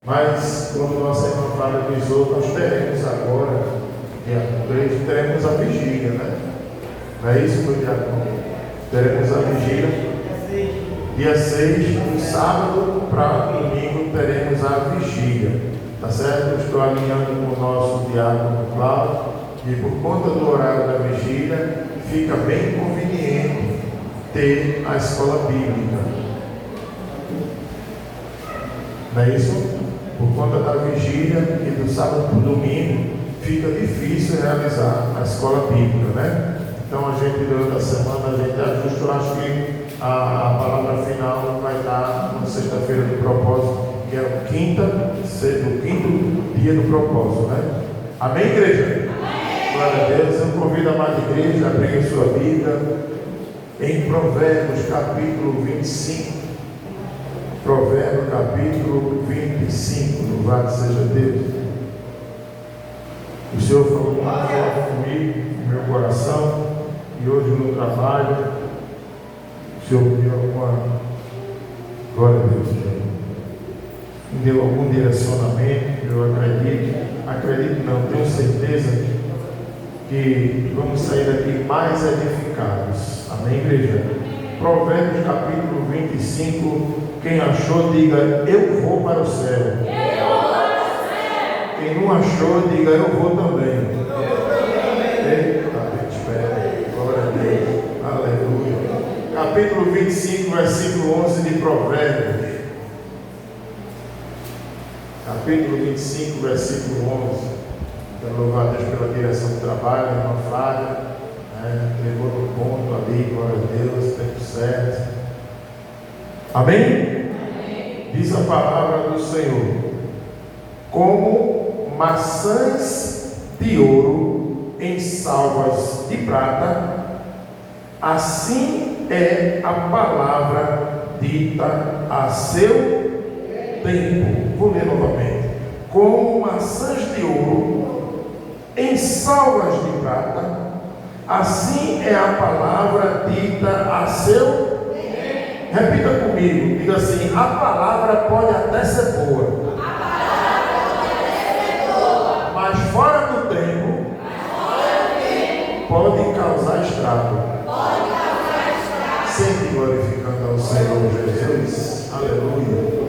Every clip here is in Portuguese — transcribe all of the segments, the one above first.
Mas, como nossa irmã Flávia avisou, nós teremos agora, dia 3, teremos a vigília, né? Não é isso, meu diácono? Teremos a vigília. Dia 6, no sábado para domingo, teremos a vigília. Tá certo? Eu estou alinhando com o nosso diácono Flávio, e por conta do horário da vigília, fica bem conveniente ter a escola bíblica. Não é isso? Por conta da vigília e do sábado para o domingo, fica difícil realizar a escola bíblica, né? Então a gente, durante a semana, a gente ajusta. Eu acho que a palavra final vai estar na sexta-feira do propósito, que é o quinto dia do propósito, né? Amém, igreja? Amém. Glória a Deus. Eu convido a amada igreja a abrir a sua Bíblia em Provérbios, capítulo 25. Provérbios, capítulo 25. Louvado seja Deus. O Senhor falou muito forte comigo, no meu coração, e hoje no trabalho, o Senhor me deu alguma, glória a Deus, me deu algum direcionamento. Eu acredito não, tenho certeza que vamos sair daqui mais edificados. Amém, igreja? Provérbios, capítulo 25. Quem achou, diga: eu vou para o céu. Quem não achou, diga: eu vou também. Eita, espera. Glória a Deus. Aleluia. Capítulo 25, versículo 11 de Provérbios. Capítulo 25, versículo 11. Quero louvar a Deus pela direção do trabalho, irmã Flávia, levou no ponto ali, glória a Deus, tempo certo. Amém? Amém? Diz a palavra do Senhor: como maçãs de ouro em salvas de prata, assim é a palavra dita a seu tempo. Vou ler novamente. Como maçãs de ouro em salvas de prata, assim é a palavra dita a seu. Repita comigo, diga assim: a palavra pode até ser boa, mas fora do tempo, pode causar estrago. Sempre glorificando ao Senhor Jesus. Aleluia.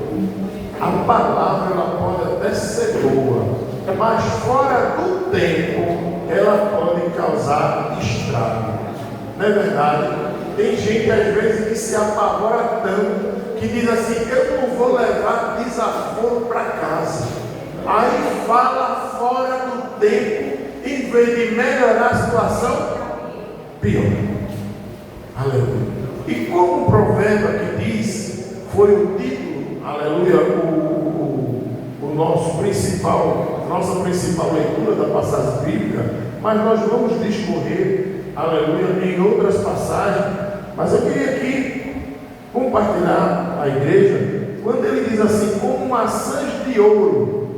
A palavra ela pode até ser boa, mas fora do tempo ela pode causar estrago. Não é verdade? Tem gente às vezes que se apavora tanto que diz assim: eu não vou levar desaforo para casa. Aí fala fora do tempo, em vez de melhorar a situação, pior. Aleluia. E como o provérbio aqui diz, foi o título, aleluia, nossa principal leitura da passagem bíblica, mas nós vamos discorrer, aleluia, em outras passagens. Mas eu queria aqui compartilhar a igreja, quando ele diz assim: como maçãs de ouro.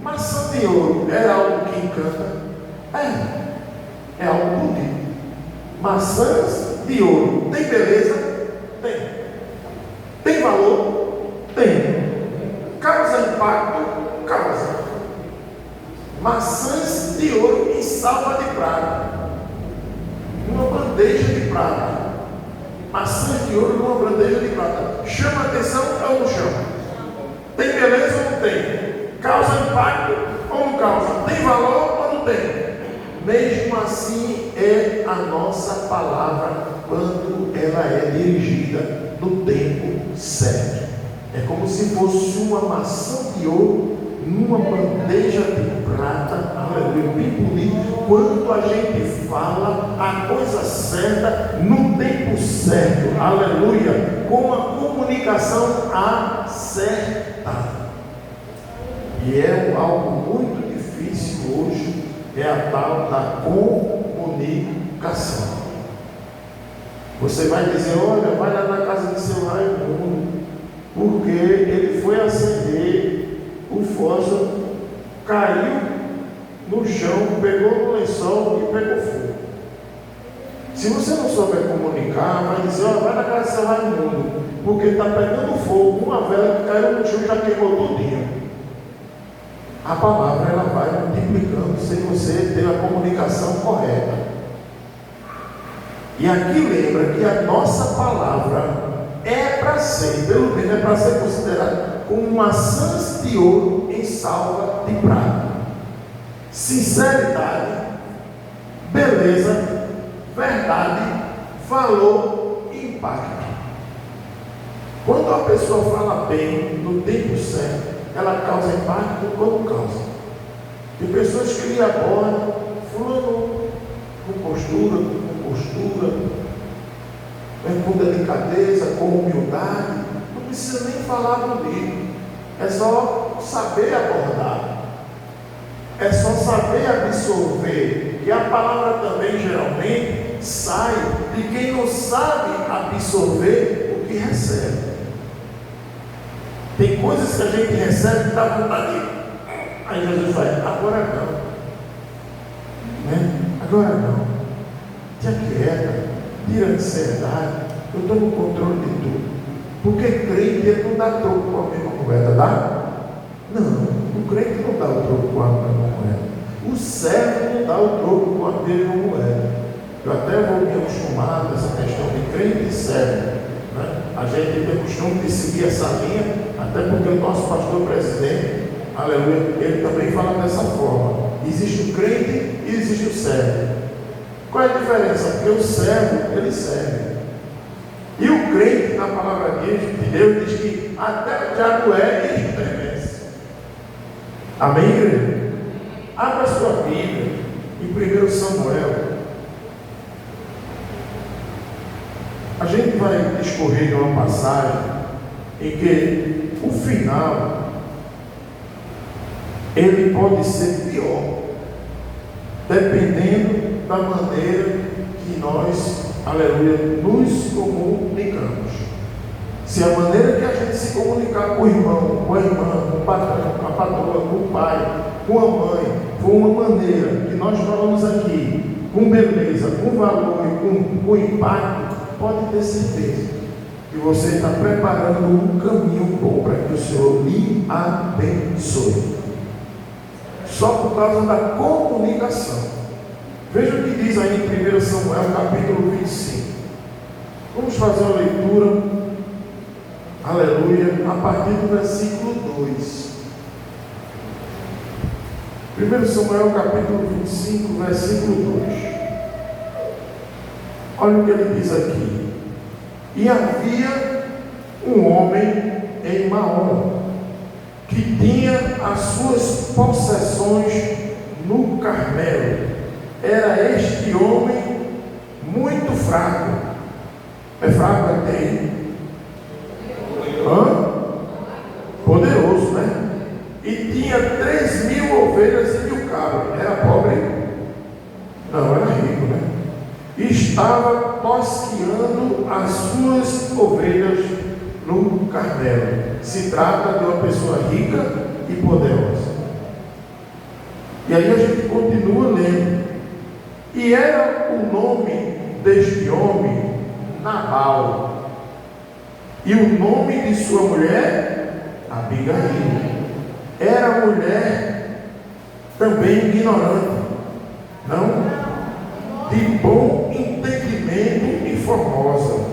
Maçã de ouro é algo que encanta? É algo bonito. Maçãs de ouro tem beleza? Tem. Tem valor? Tem. Causa impacto? Causa. Maçãs de ouro em salva de prata, numa bandeja de prata. Maçãs de ouro numa bandeja de prata. Chama atenção ou não chama? Tem beleza ou não tem? Causa impacto ou não causa? Tem valor ou não tem? Mesmo assim é a nossa palavra quando ela é dirigida no tempo certo. É como se fosse uma maçã de ouro numa bandeja de prata, aleluia, bem bonito. Quando a gente fala a coisa certa, no tempo certo, aleluia, com a comunicação acertada. E é algo muito difícil hoje, é a tal da comunicação. Você vai dizer: olha, vai lá na casa de seu Raimundo, porque ele foi acender o fósforo, caiu no chão, pegou no lençol e pegou fogo. Se você não souber comunicar, vai dizer: olha, vai na casa de seu Raimundo, porque está pegando fogo, uma vela que caiu no chão já queimou tudinho. a palavra ela vai multiplicando se você ter a comunicação correta. E aqui lembra que a nossa palavra é para ser, pelo menos é para ser considerada como maçãs de ouro em salva de prata. Sinceridade, beleza, verdade, valor e impacto. Quando a pessoa fala bem, no tempo certo, ela causa impacto quando causa. Tem pessoas que lhe abordam, fulano com postura, com delicadeza, com humildade, não precisa nem falar bonito, é só saber abordar, é só saber absorver, e a palavra também geralmente sai de quem não sabe absorver o que recebe. Tem coisas que a gente recebe e dá vontade de... Aí Jesus vai, agora não, né? Agora não, te aquieta, tira a ansiedade, eu estou no controle de tudo. Porque crente ele não dá troco com a mesma moeda, dá? Não, o crente não dá o troco com a mesma moeda. O servo não dá o troco com a mesma moeda. Eu até vou me acostumar com essa questão de crente e servo, né? A gente tem o costume de seguir essa linha, até porque o nosso pastor presidente, aleluia, ele também fala dessa forma. Existe o crente e existe o servo. Qual é a diferença? Porque o servo, ele serve. E o crente, na palavra de Deus, diz que até o diabo é e estremece. Amém, igreja? Abra sua Bíblia em 1 Samuel. A gente vai discorrer de uma passagem em que o final ele pode ser pior, dependendo da maneira que nós, aleluia, nos comunicamos. Se a maneira que a gente se comunicar com o irmão, com a irmã, com o patrão, com a patroa, com o pai, com a mãe, for uma maneira que nós falamos aqui, com beleza, com valor e com impacto, pode ter certeza que você está preparando um caminho bom para que o Senhor lhe abençoe. Só por causa da comunicação. Veja o que diz aí em 1 Samuel capítulo 25. Vamos fazer uma leitura, aleluia, a partir do versículo 2. 1 Samuel capítulo 25, versículo 2. Olha o que ele diz aqui. E havia um homem em Maom, que tinha as suas possessões no Carmelo. Era este homem muito fraco. É fraco, é quem? Poderoso, né? E tinha 3.000 ovelhas e 1.000 cabras. Era pobre? Não, era rico, né? E estava tosqueando as suas ovelhas no Carmelo. Se trata de uma pessoa rica e poderosa. E aí a gente continua lendo. E era o nome deste homem Nabal, e o nome de sua mulher Abigail. Era mulher também ignorante, não, de bom entendimento e formosa.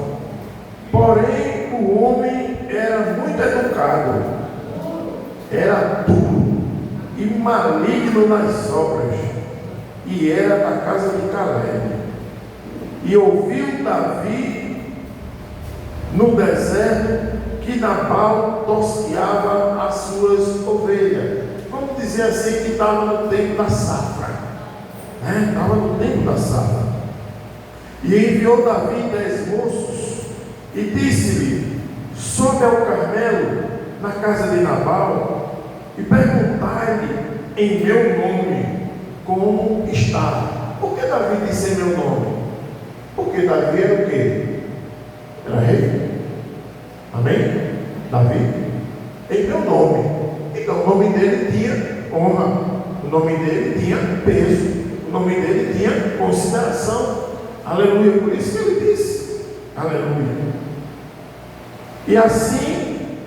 Porém o homem era muito educado, era duro e maligno nas obras, e era da casa de Caleb. E ouviu Davi no deserto que Nabal tosqueava as suas ovelhas. Vamos dizer assim, que estava no tempo da safra, né? Estava no tempo da safra. E enviou Davi 10 moços e disse-lhe: sobe ao Carmelo na casa de Nabal e perguntai-lhe em meu nome como está. Por que Davi disse meu nome? Porque Davi era o quê? Era rei. Amém? Davi em meu nome. Então o nome dele tinha honra, o nome dele tinha peso, o nome dele tinha consideração. Aleluia. Por isso que ele disse aleluia. E assim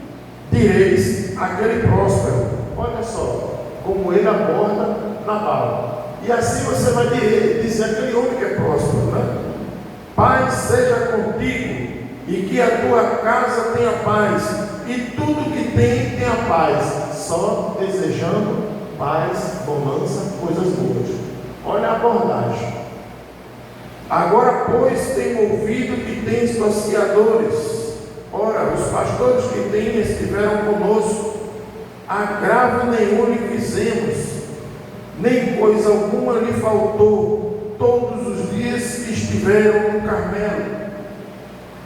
direis aquele próspero. Olha só como como ele aborda Nabal. E assim você vai dizer aquele homem que é próspero, né? Paz seja contigo, e que a tua casa tenha paz, e tudo que tem tenha paz, só desejando paz, bonança, coisas boas. Olha a abordagem. Agora, pois, tenho ouvido que tens tosquiadores. Ora, os pastores que tens estiveram conosco, agravo nenhum lhe fizemos, nem coisa alguma lhe faltou, todos os dias que estiveram no Carmelo.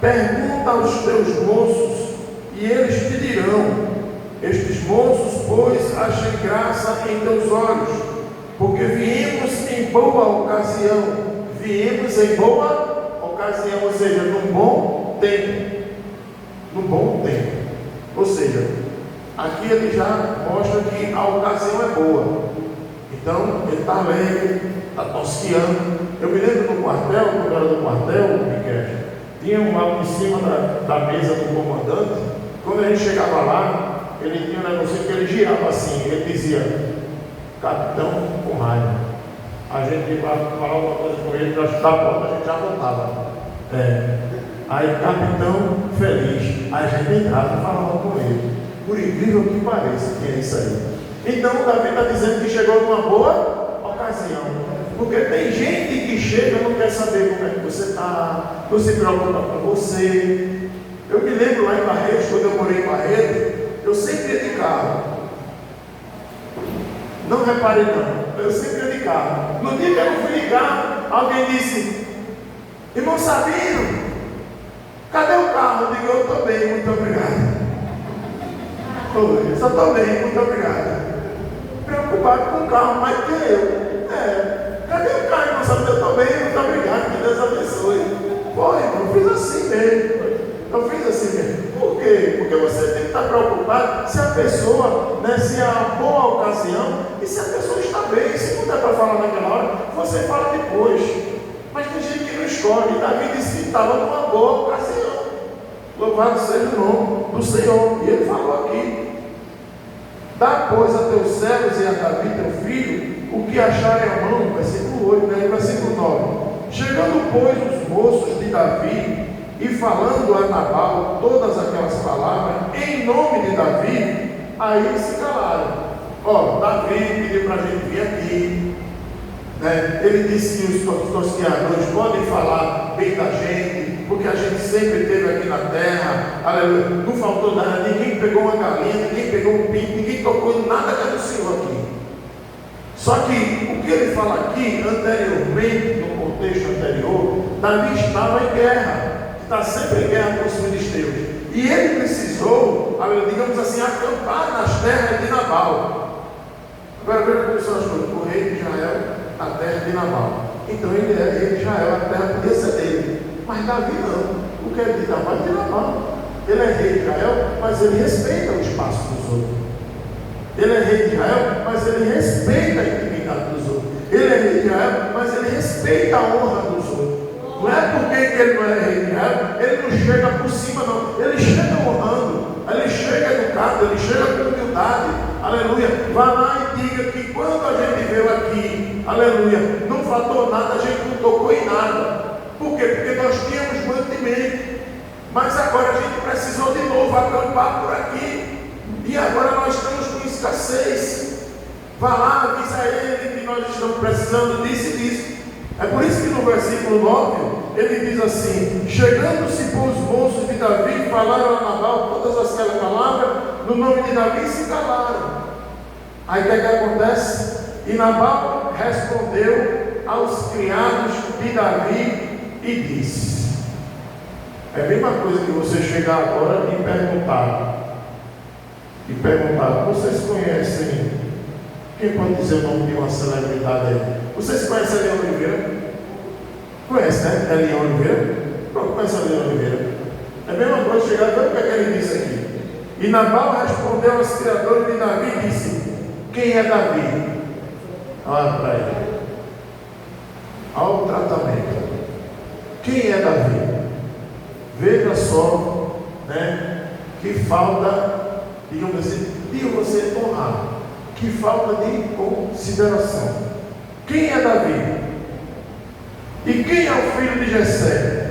Pergunta aos teus moços, e eles te dirão. Estes moços, pois, achem graça em teus olhos, porque viemos em boa ocasião. Viemos em boa ocasião, ou seja, num bom tempo. Num bom tempo. Ou seja, aqui ele já mostra que a ocasião é boa. Então, ele está alegre, está tosquiando. Eu me lembro no quartel, quando eu era do quartel, Miquel, tinha um algo em cima da mesa do comandante. Quando a gente chegava lá, ele tinha um negocinho que ele girava assim, ele dizia: capitão com raiva. A gente ia falar alguma coisa com ele, da porta a gente já voltava. Aí, capitão feliz. Aí a gente entrava e falava com ele. Por incrível que pareça, que é isso aí. Então, Davi está dizendo que chegou numa boa ocasião. Porque tem gente que chega e não quer saber como é que você está, não se preocupa com você. Eu me lembro lá em Barretos, quando eu morei em Barretos, eu sempre ia de carro. Não repare não, eu sempre ia de carro. No dia que eu fui ligar, alguém disse: irmão Sabino, cadê o carro? Eu digo: eu estou bem, muito obrigado. Eu só estou bem, muito obrigado. Preocupado com o carro, mais que eu. Cadê o carro, irmão Sabino? Eu estou bem, muito obrigado, que Deus abençoe. Pô, irmão, eu fiz assim mesmo. Eu fiz assim mesmo. Por quê? Porque você tem que estar preocupado se a pessoa, né, se há uma boa ocasião e se a pessoa está bem. Se não der para falar naquela hora, você fala depois. Mas tem gente que não escolhe. Davi disse que estava numa boa ocasião. Louvado seja o nome do Senhor. E ele falou aqui: dá, pois, a teus servos e a Davi teu filho o que acharem à mão. Versículo 8, né? Versículo 9. Chegando, pois, os moços de Davi e falando a Nabal todas aquelas palavras em nome de Davi, aí eles se calaram. Davi pediu para a gente vir aqui, né? Ele disse que os tosquiadores podem falar bem da gente, porque a gente sempre esteve aqui na terra, aleluia, não faltou nada, ninguém pegou uma galinha, ninguém pegou um pinto, ninguém tocou em nada que é do Senhor aqui. Só que o que ele fala aqui anteriormente, no contexto anterior, Davi estava em guerra. Está sempre em guerra com os filisteus. E ele precisou, digamos assim, acampar nas terras de Nabal. Agora veja como são as coisas. O rei de Israel, a terra de Nabal. Então ele é rei de Israel, a terra podia ser dele. Mas Davi não. O que é de Nabal é de Nabal. Ele é rei de Israel, mas ele respeita o espaço dos outros. Ele é rei de Israel, mas ele respeita a intimidade dos outros. Ele é rei de Israel, mas ele respeita a honra dos outros. Não é porque ele não é rei de Israel, ele não chega por cima, não. Ele chega honrando, ele chega educado, ele chega com humildade. Aleluia. Vá lá e diga que quando a gente veio aqui, aleluia, não faltou nada, a gente não tocou em nada. Por quê? Porque nós tínhamos mantimento. Mas agora a gente precisou de novo acampar por aqui. E agora nós estamos com escassez. Vá lá, avisa a ele que nós estamos precisando disso e disso. É por isso que no versículo 9, ele diz assim: chegando-se por os moços de Davi, falaram a Nabal todas aquelas palavras, no nome de Davi se calaram. Aí o que acontece? E Nabal respondeu aos criados de Davi e disse: é a mesma coisa que você chegar agora e perguntar, vocês conhecem, quem pode dizer o nome de uma celebridade aí? Vocês conhecem a Eliane Oliveira? Conhece, né? Eliane Oliveira? Pronto, conhece a Eliane Oliveira. É a mesma coisa chegar, olha o que ele disse aqui. E Nabal respondeu aos criadores de Davi e disse: quem é Davi? Olha para ele. Olha o tratamento. Quem é Davi? Veja só, né? Que falta, digamos assim, de você honrar. Que falta de consideração. Quem é Davi? E quem é o filho de Jessé?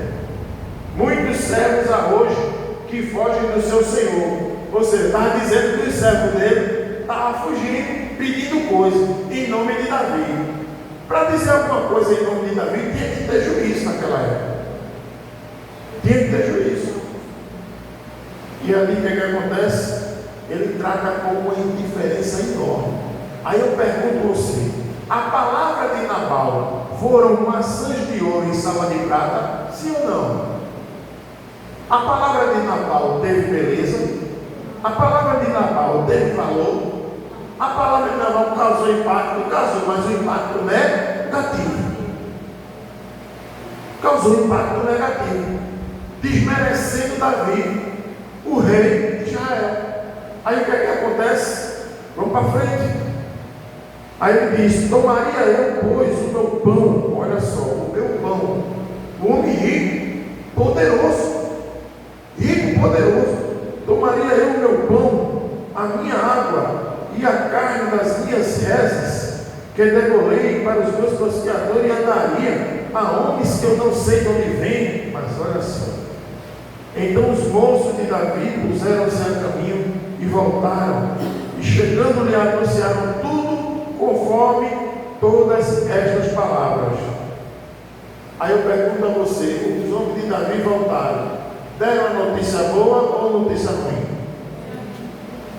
Muitos servos há hoje que fogem do seu senhor. Ou seja, estava dizendo que os servos dele estavam fugindo, pedindo coisa em nome de Davi. Para dizer alguma coisa em nome de Davi, tinha que ter juízo naquela época. Tinha que ter juízo. E ali o que acontece? Ele trata com uma indiferença enorme. Aí eu pergunto a você: a palavra de Nabal foram maçãs de ouro em salva de prata? Sim ou não? A palavra de Nabal teve beleza? A palavra de Nabal teve valor? A palavra de Nabal causou impacto? Causou, mas o impacto negativo. Causou impacto negativo, desmerecendo Davi, o rei de Israel. Aí o que é que acontece? Vamos para frente. Aí ele diz: tomaria eu, pois, o meu pão, olha só, o meu pão, o homem rico, poderoso, tomaria eu o meu pão, a minha água e a carne das minhas rezas, que degolei para os meus passeadores, e andaria a homens que eu não sei de onde vêm. Mas olha só. Então os moços de Davi puseram-se a caminho e voltaram, e chegando-lhe anunciaram tudo conforme todas estas palavras. Aí eu pergunto a você: os homens de Davi voltaram, deram a notícia boa ou notícia ruim?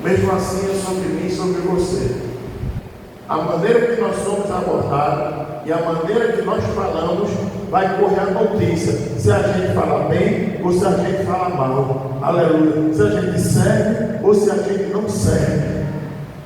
Mesmo assim é sobre mim e sobre você. A maneira que nós somos abordados e a maneira que nós falamos vai correr a notícia, se a gente fala bem ou se a gente fala mal. Aleluia. Se a gente serve ou se a gente não serve,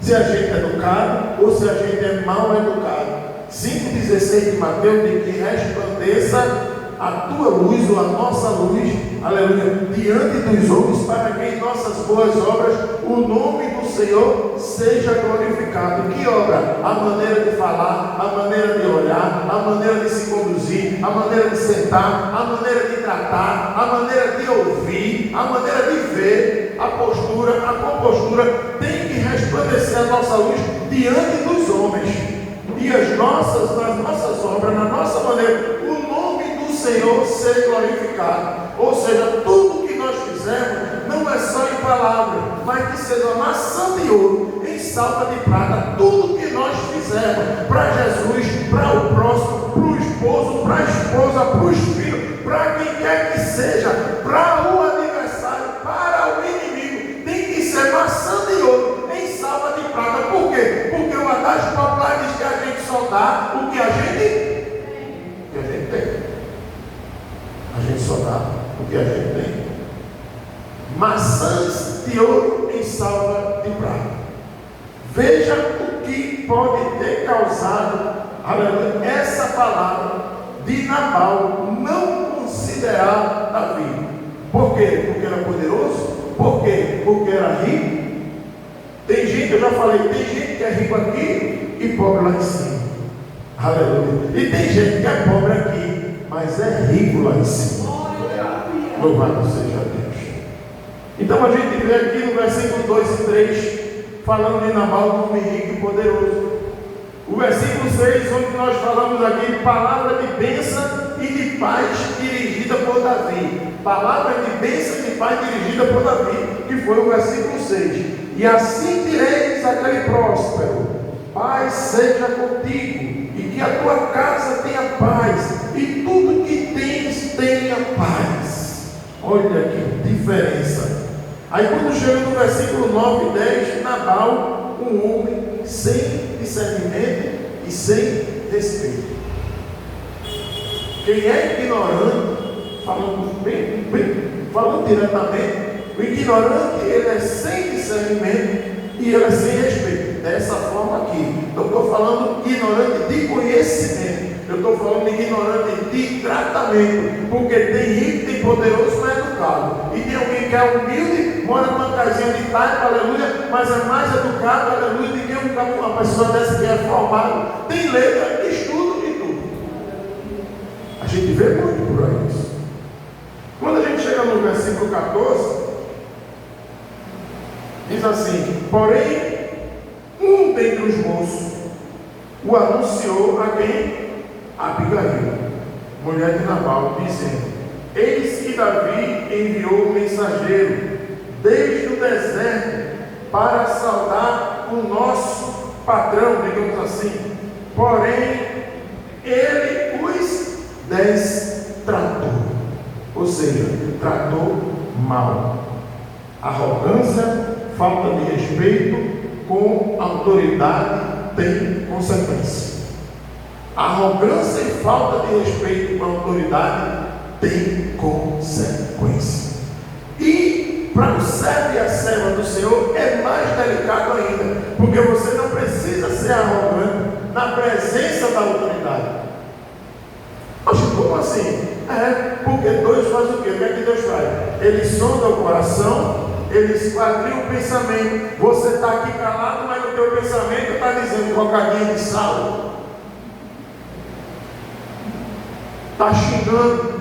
se a gente é educado ou se a gente é mal educado. 5,16 de Mateus diz que resplandeça a tua luz ou a nossa luz, aleluia, diante dos homens, para que em nossas boas obras o nome do Senhor seja glorificado. Que obra? A maneira de falar, a maneira de olhar, a maneira de se conduzir, a maneira de sentar, a maneira de tratar, a maneira de ouvir, a maneira de ver, a postura, a compostura tem que resplandecer a nossa luz diante dos homens. E nas nossas obras, na nossa maneira, o nome do Senhor ser glorificado. Ou seja, tudo que nós fizermos não é só em palavra, mas que seja maçã de ouro em salva de prata. Tudo que nós fizermos para Jesus, para o próximo, para o esposo, para a esposa, para os filhos, para quem quer que seja, para o adversário, para o inimigo, tem que ser maçã de ouro em salva de prata. Por quê? Porque o adágio popular diz que a gente só dá o que a gente tem. A gente só dá o que a gente tem. Maçãs de ouro em salva de prata. Veja o que pode ter causado, aleluia, essa palavra de Nabal não considerar Davi. Por quê? Porque era poderoso? Por quê? Porque era rico? Tem gente, eu já falei, tem gente que é rico aqui e pobre lá em cima. Aleluia. E tem gente que é pobre aqui, mas é rico lá em cima. Louvado seja Deus. Então a gente vê aqui no versículo 2 e 3, falando de Nabal, um homem rico e poderoso. O versículo 6, onde nós falamos aqui, palavra de bênção e de paz dirigida por Davi. Palavra de bênção e de paz dirigida por Davi, que foi o versículo 6. E assim direis àquele próspero: paz seja contigo, e que a tua casa tenha paz, e tudo que tens tenha paz. Olha que diferença. Aí quando chega no versículo 9 e 10, Nabal, um homem sem discernimento e sem respeito. Quem é ignorante, falando diretamente, o ignorante, ele é sem discernimento e ele é sem respeito. Dessa forma aqui, eu estou falando ignorante de conhecimento, eu estou falando de ignorante de tratamento, porque tem rico, tem poderoso, mas é educado, e tem alguém que é humilde, mora numa casinha de taipa, aleluia, mas é mais educado, aleluia, do que uma pessoa dessa que é formada, tem letra, estudo e tudo. A gente vê muito por aí isso. Quando a gente chega no versículo 14, diz assim: porém, um um dentre os moços o anunciou a quem? A Abigail, mulher de Nabal, dizendo: eis que Davi enviou um mensageiro desde o deserto para saudar o nosso patrão, digamos assim. Porém, ele os destratou, ou seja, tratou mal. Arrogância, falta de respeito com autoridade tem consequência. Arrogância e falta de respeito com a autoridade tem consequência. E para o servo e a serva do Senhor é mais delicado ainda, porque você não precisa ser arrogante na presença da autoridade. Poxa, como assim? Porque Deus faz o quê? O que é que Deus faz? Ele sonda o coração, ele esquadrinha o pensamento. Você está aqui calado, mas no teu pensamento está dizendo bocadinha de sal, está xingando.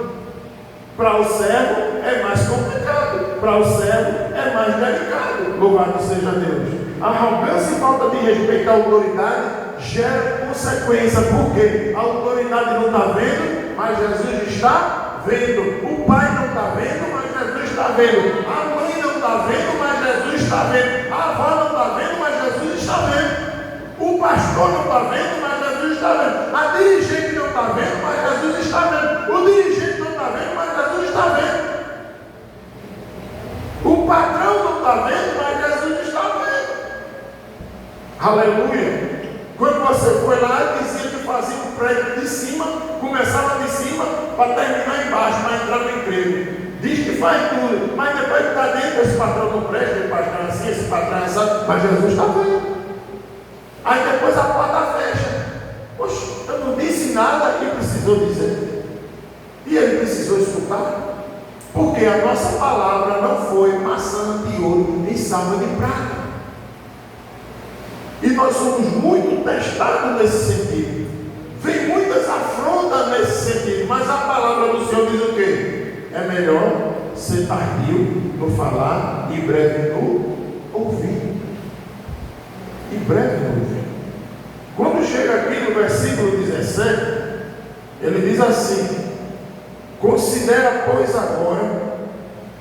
Para o servo é mais complicado, para o servo é mais delicado. Louvado seja Deus. Arrogância e falta de respeito à autoridade gera consequência, porque a autoridade não está vendo, mas Jesus está vendo. O pai não está vendo, mas Jesus está vendo. A mãe não está vendo, mas Jesus está vendo. A avó não está vendo, mas Jesus está vendo. O pastor não está vendo, mas Jesus está vendo. A dirigente não está vendo, mas Jesus está vendo. O dirigente não está vendo, mas Jesus está vendo. O patrão não está vendo, mas Jesus está vendo. Aleluia. Quando você foi lá, dizia que fazia um prédio de cima, começava de cima para terminar embaixo, para entrar no emprego. Diz que faz tudo, mas depois que está dentro, esse patrão não presta, esse patrão assim, esse patrão assim, mas Jesus está vendo. Aí depois a porta fecha. Poxa, eu não disse nada que precisou dizer. E ele precisou escutar. Porque a nossa palavra não foi maçã de ouro nem salva de prata. E nós somos muito testados nesse sentido. Vem muitas afrontas nesse sentido. Mas a palavra do Senhor diz o quê? É melhor ser tardio no falar e breve no ouvir. E breve no ouvir. Quando chega aqui no versículo 17, ele diz assim: considera, pois, agora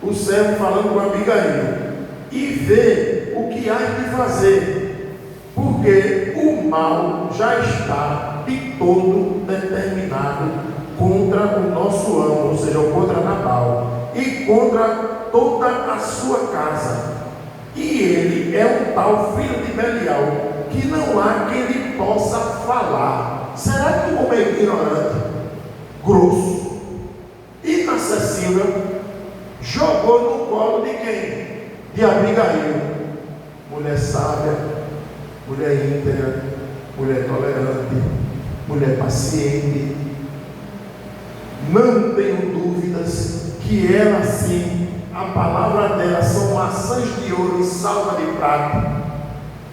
o servo falando com Abigail, e vê o que há de fazer, porque o mal já está de todo determinado contra o nosso amo, ou seja, contra Nabal, e contra toda a sua casa. E ele é um tal filho de Belial, que não há quem lhe possa falar. Será que o homem é ignorante, grosso, inacessível, jogou no colo de quem? De Abigail, mulher sábia, mulher íntegra, mulher tolerante, mulher paciente. Não tenho dúvidas que ela sim, a palavra dela são maçãs de ouro e salva de prata.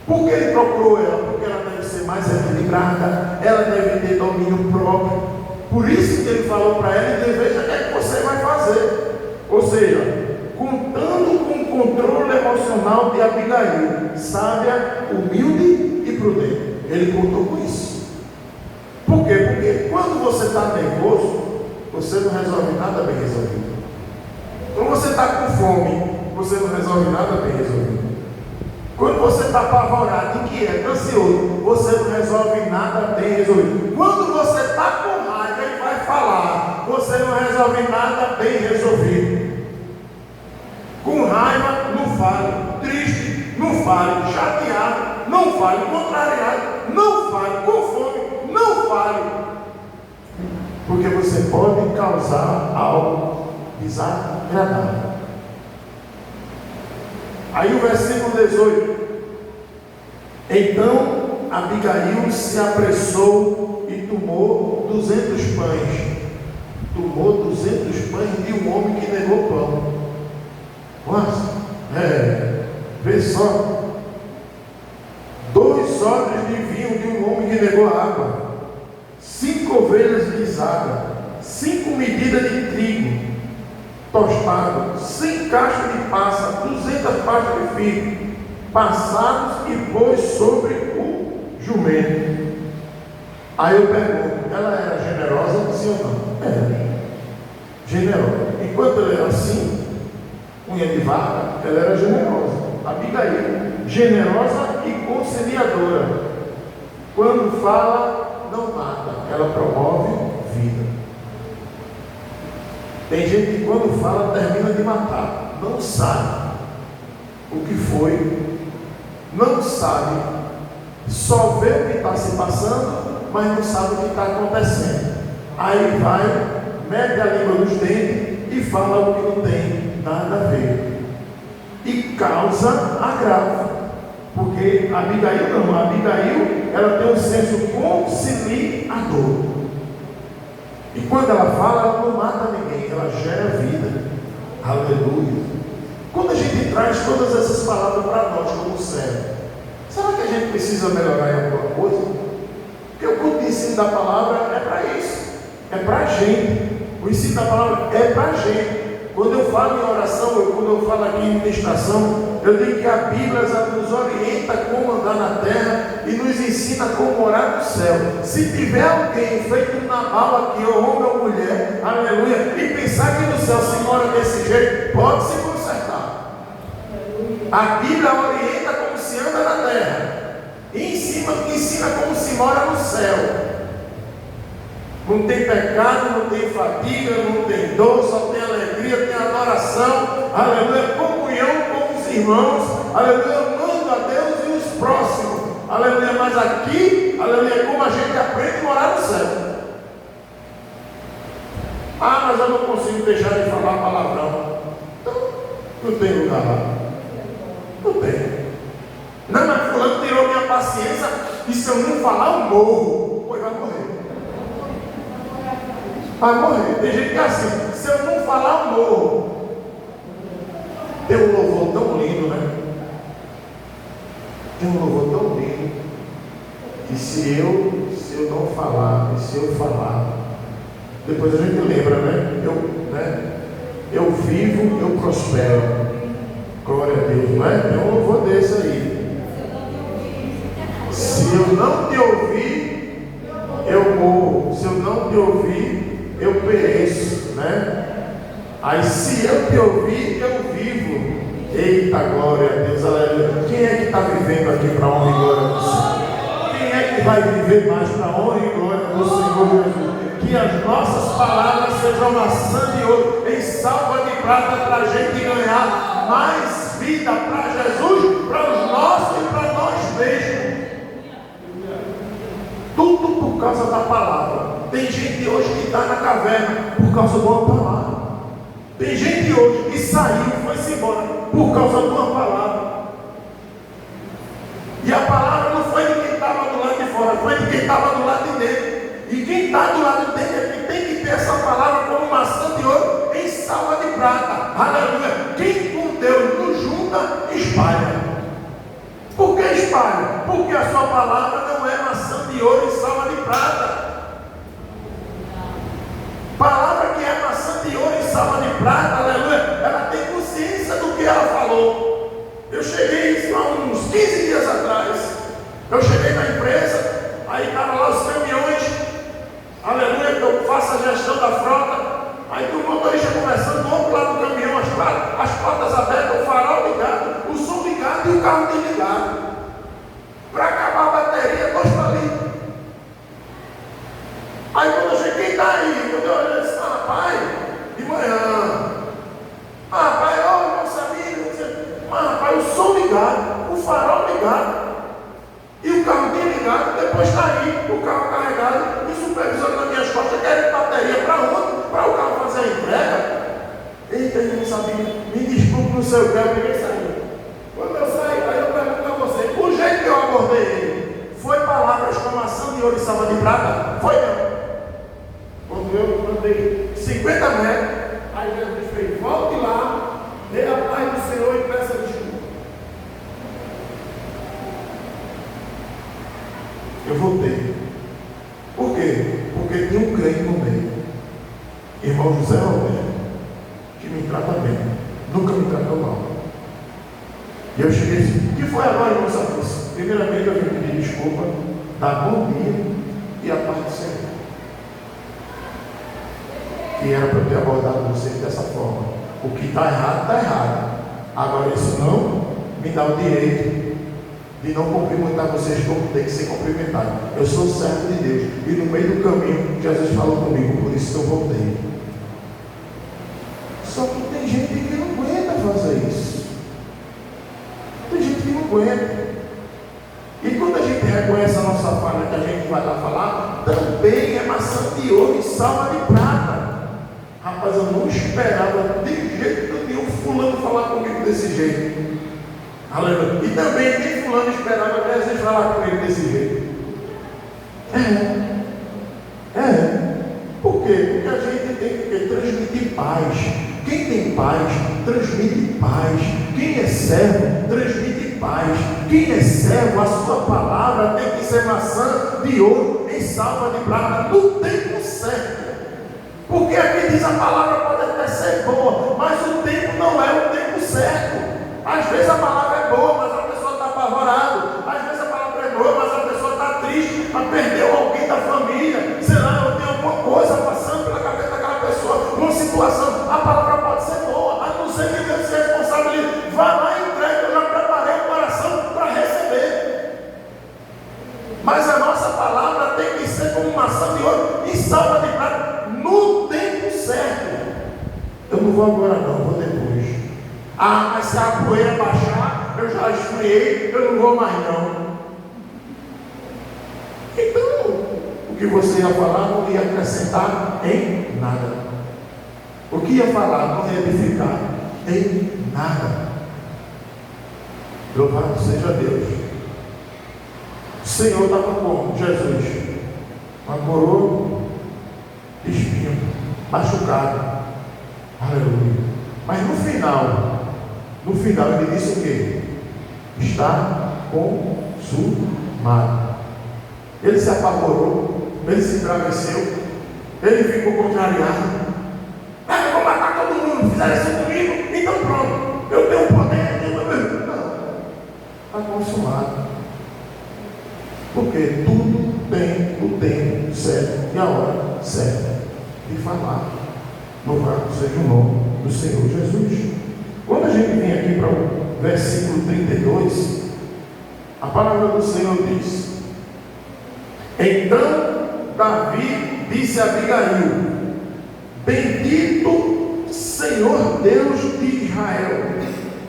Por que ele procurou ela? Porque ela deve ser mais equilibrada, ela deve ter domínio próprio. Por isso que ele falou para ela: e veja o que é que você vai fazer. Ou seja, contando com o controle emocional de Abigail, sábia, humilde e prudente. Ele contou com isso. Por quê? Porque quando você está nervoso, você não resolve nada bem resolvido. Quando você está com fome, você não resolve nada bem resolvido. Quando você está apavorado, inquieto, ansioso, você não resolve nada bem resolvido. Quando você está com raiva e vai falar, você não resolve nada bem resolvido. Com raiva, não fale. Triste, não fale. Chateado, não fale. Contrariado, não fale. Com fome, não fale. Porque você pode causar algo desagradável. Aí o versículo 18: então Abigail se apressou e tomou 200 pães. Tomou 200 pães de um homem que negou pão. Nossa, vê só. 2 odres de vinho de um homem que negou água. 5 ovelhas guisadas. 5 medidas de trigo tostado, 100 caixas de passa, 200 pastas de figo, passados e pôs sobre o jumento. Aí eu pergunto, ela era generosa, sim ou não? Era generosa. Enquanto ela era assim, unha de vaca, ela era generosa. Abigail, generosa e conciliadora. Quando fala, não mata, ela promove vida. Tem gente que quando fala termina de matar, não sabe o que foi, não sabe, só vê o que está se passando, mas não sabe o que está acontecendo. Aí vai, mete a língua nos dentes e fala o que não tem nada a ver. E causa agravo. Porque Abigail não, Abigail ela tem um senso conciliador. E quando ela fala, ela não mata ninguém, ela gera vida. Aleluia. Quando a gente traz todas essas palavras para nós como servo, será que a gente precisa melhorar em alguma coisa? Porque o culto de ensino da palavra é para isso, é para a gente. O ensino da palavra é para a gente. Quando eu falo em oração, quando eu falo aqui em ministração, eu digo que a Bíblia nos orienta como andar na terra e nos ensina como morar no céu. Se tiver alguém feito um Nabal aqui, ou homem ou mulher, aleluia, e pensar que no céu se mora desse jeito, pode se consertar. A Bíblia orienta como se anda na terra e ensina como se mora no céu. Não tem pecado, não tem fadiga, não tem dor, só tem alegria, tem adoração, aleluia, comunhão com os irmãos, aleluia, amando a Deus e os próximos, aleluia. Mas aqui, aleluia, como a gente aprende a morar no céu. Ah, mas eu não consigo deixar de falar palavrão. Então, não tem lugar lá. Não tem. Não, mas fulano tirou minha paciência e se eu não falar, eu morro. Pois vai morrer. Vai morrer. Tem gente que é assim, se eu não falar, eu morro. Tem um louvor tão lindo, né? Tem um louvor tão lindo. E se eu não falar, e se eu falar, depois a gente lembra, né? Eu vivo, eu prospero. Glória a Deus, não é? Tem um louvor desse aí. Se eu não te ouvir, eu morro. Se eu não te ouvir, eu pereço, né? Aí se eu te ouvir, eu vivo. Eita, glória a Deus, aleluia. Quem é que está vivendo aqui para a honra e glória do Senhor? Quem é que vai viver mais para a honra e glória do Senhor Jesus? Que as nossas palavras sejam maçã de ouro em salva de prata para a gente ganhar mais vida para Jesus, para os nossos e para nós mesmos. Tudo por causa da palavra. Tem gente hoje que está na caverna por causa de uma palavra. Tem gente hoje que saiu e foi-se embora por causa de uma palavra. E a palavra não foi de quem estava do lado de fora, foi de quem estava do lado de dentro. E quem está do lado de dentro é que tem que ter essa palavra como maçã de ouro em salva de prata. Aleluia. Quem com Deus nos junta, espalha. Por que espalha? Porque a sua palavra não é maçã de ouro em salva de prata. Palavra que é maçã de ouro em salva de prata, aleluia, ela tem consciência do que ela falou. Eu cheguei há uns 15 dias atrás. Eu cheguei na empresa, aí estavam lá os caminhões, aleluia, que eu faço a gestão da frota. Aí o motorista conversando do outro lado do caminhão, as portas abertas, o farol ligado, o som ligado e o carro desligado. Para acabar a bateria, 2 palitos. Aí quando eu cheguei, quem está aí? Quando eu olhei, eu disse, rapaz, de manhã. Rapaz, eu não sabia. Mas rapaz, o som ligado, o farol ligado. E o carro bem ligado, depois está aí, o carro carregado, e o supervisor nas minhas costas quer bateria para onde? Para o carro fazer a entrega. Eita, eu não sabia. Me desculpe, não sei o que, eu peguei e saí. Quando eu saí, aí eu pergunto a você, o jeito que eu abordei ele, foi palavras como maçã de ouro e salva de prata? Foi não. Quando eu andei 50 metros, aí Jesus fez, volte lá, dê a paz do Senhor e peça desculpa. Eu voltei. Por quê? Porque tinha um crente no meio, irmão José Roberto, que me trata bem, nunca me tratou mal. E eu cheguei e disse, que que foi agora, irmão Sapis? Primeiramente, eu vim pedir desculpa, dar bom dia e a parte do Senhor. Que era para eu ter abordado vocês dessa forma. O que está errado, está errado. Agora, isso não me dá o direito de não cumprimentar vocês como tem que ser cumprimentado. Eu sou servo de Deus. E no meio do caminho, Jesus falou comigo, por isso que eu voltei. Só que tem gente que não aguenta fazer isso. Tem gente que não aguenta. E quando a gente reconhece a nossa falha, que a gente vai lá falar, também é maçã de ouro e salva de prata. Rapaz, eu não esperava de jeito nenhum fulano falar comigo desse jeito. Aleluia. E também nem fulano esperava que Jesus falar comigo desse jeito. Por quê? Porque a gente tem que transmitir paz. Quem tem paz, transmite paz. Quem é servo, transmite paz. Quem é servo, a sua palavra tem que ser maçã de ouro em salva de prata, no tempo certo. Porque aqui diz a palavra pode até ser boa, mas o tempo não é o tempo certo. Às vezes a palavra é boa, mas a pessoa está apavorada. Às vezes a palavra é boa, mas a pessoa está triste, perdeu alguém da família. Sei lá, eu tenho alguma coisa passando pela cabeça daquela pessoa, uma situação. A palavra pode ser boa, a não ser que Deus se responsabilize. Vá lá e entregue, eu já preparei o coração para receber. Mas a nossa palavra tem que ser como maçã de ouro e salva de prata, no tempo certo. Eu não vou agora não, vou depois. Mas se a poeira baixar, eu já esfriei, eu não vou mais não. Então, o que você ia falar não ia acrescentar em nada. O que ia falar não ia edificar em nada. Louvado seja Deus. O Senhor estava como? Jesus. Uma coroa de espinho, machucado. Aleluia. Mas no final ele disse o quê? Está consumado. Ele se apavorou, ele se embraveceu, ele ficou contrariado. Eu vou matar todo mundo, fizeram isso comigo, então pronto, eu tenho poder. Não, está consumado. Porque tudo tem o tempo certo e a hora certa de falar. Louvado seja o nome do Senhor Jesus. Quando a gente vem aqui para o versículo 32, a palavra do Senhor diz: então Davi disse a Abigail: bendito Senhor Deus de Israel,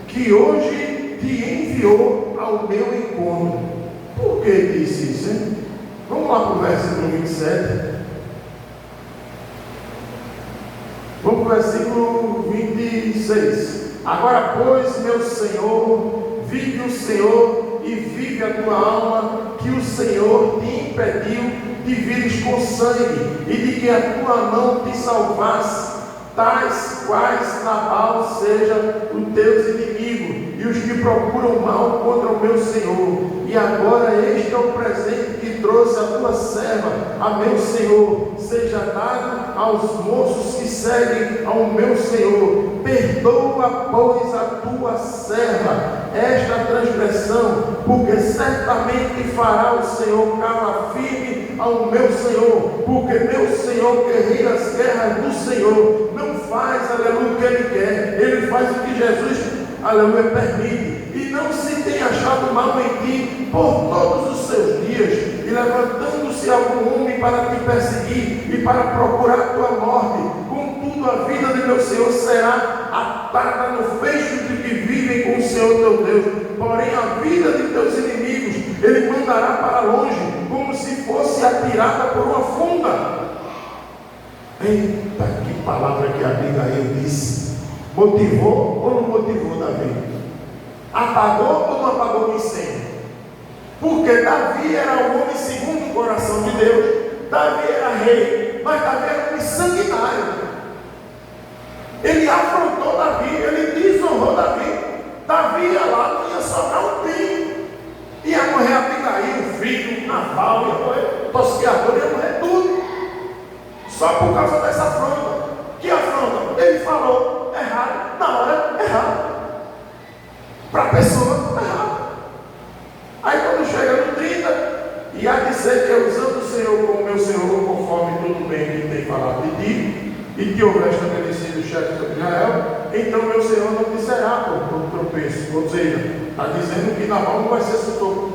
que hoje te enviou ao meu encontro. Por que disse isso, hein? Vamos lá para o versículo 27. Vamos para o versículo 26. Agora, pois, meu Senhor, vive o Senhor e vive a tua alma, que o Senhor te impediu de vires com sangue, e de que a tua mão te salvasse, tais quais Nabal seja os teus inimigos, e os que procuram mal contra o meu Senhor. E agora este é o presente que trouxe a tua serva a meu Senhor, seja dado aos moços que seguem ao meu Senhor. Perdoa, pois, a tua serva esta transgressão, porque certamente fará o Senhor cala firme ao meu Senhor, porque meu Senhor guerreia as guerras do Senhor, não faz, aleluia, o que ele quer, ele faz o que Jesus, aleluia, permite. E não se tem achado mal em ti por todos os seus dias, e levantando-se algum homem para te perseguir e para procurar a tua morte, contudo a vida de meu Senhor será atada no fecho de que vivem com o Senhor teu Deus, porém a vida de teus inimigos ele mandará para longe, como se fosse atirada por uma funda. Eita, que palavra que Abigail disse! Motivou ou não motivou Davi? Apagou ou não apagou o incêndio? Porque Davi era um homem segundo o coração de Deus. Davi era rei, mas Davi era um homem sanguinário. Ele afrontou Davi, ele desonrou Davi. Davi ia lá, não ia sobrar um pinho. Ia morrer Abigail, o filho, Nabal, ia morrer tosqueador, ia morrer tudo. Só por causa dessa afronta. Que afronta? Ele falou errado, na hora errada. Para a pessoa errada. dizer que eu usando o Senhor como meu Senhor, conforme tudo bem que tem falado de ti, e que houver estabelecido o chefe sobre Israel, então meu Senhor não te será por tropeço. Ou seja, está dizendo que Nabal não vai ser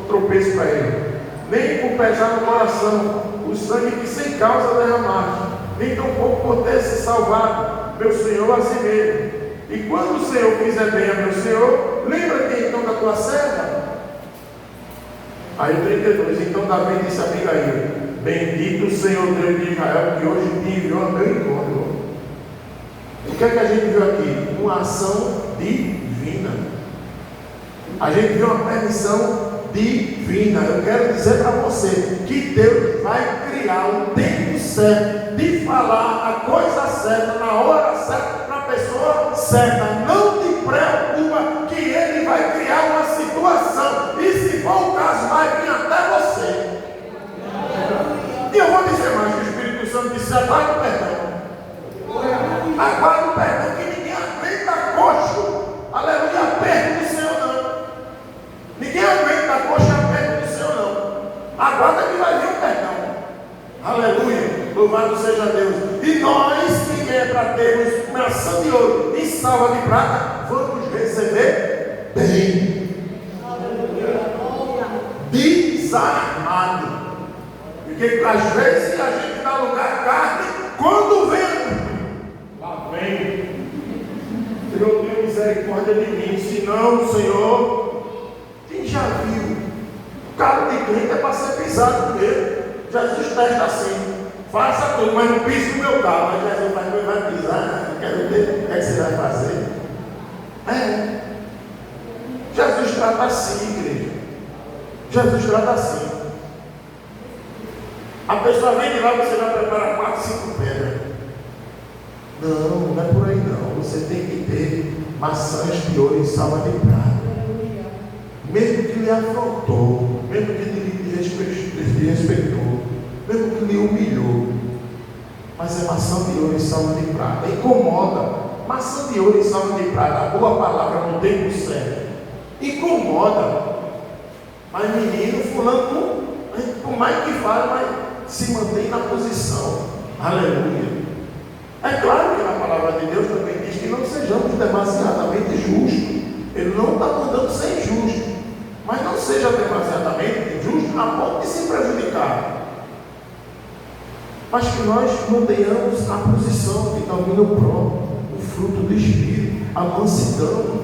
tropeço para ele, nem por pesar no coração o sangue que sem causa derramaste, nem tampouco por ter se salvado meu Senhor a si mesmo. E quando o Senhor fizer bem a meu Senhor, lembra-te então da tua serva. Aí o 32, então Davi disse a Abigail: bendito o Senhor Deus de Israel, que hoje te enviou a meu encontro. O que é que a gente viu aqui? Uma ação divina. A gente viu uma permissão divina. Eu quero dizer para você que Deus vai criar o tempo certo de falar a coisa certa, na hora certa, para a pessoa certa. Não te preocupa que Ele vai criar uma situação, e se for o caso, vai vir até você. E eu vou dizer mais: o Espírito Santo disse: aguarde o perdão. Aguarde o perdão, que ninguém aguenta coxo, aleluia, perto do Senhor não. Ninguém aguenta coxa perto do Senhor não. Aguarda que vai vir o perdão. Aleluia, louvado seja Deus. E nós que é para termos maçã de ouro e salva de prata, vamos receber bem, desarmado. Porque às vezes a gente dá lugar à carne, quando vem, lá vem, Senhor, tenha misericórdia de mim. Se não, Senhor, quem já viu? O carro de crente é para ser pisado mesmo. Jesus testa assim: faça tudo, mas não pise no meu carro. Mas Jesus vai pisar, né? Quero ver o que você vai fazer. Jesus trata assim, igreja. Jesus trata assim. A pessoa vem de lá, você vai preparar 4, 5 pedras. Não é por aí não. Você tem que ter maçãs de ouro e salva de prata. Mesmo que lhe afrontou, mesmo que lhe respeitou, mesmo que lhe humilhou, mas é maçã de ouro e salva de prata. Incomoda. Maçã de ouro e salva de prata, a boa palavra no tempo certo, incomoda. Mas menino, fulano, por mais que fale, mas se mantém na posição. Aleluia. É claro que na palavra de Deus também diz que não sejamos demasiadamente justos. Ele não está mandando ser injusto, mas não seja demasiadamente injusto a ponto de se prejudicar. Mas que nós mantenhamos a posição de domínio próprio, o fruto do Espírito, a mansidão.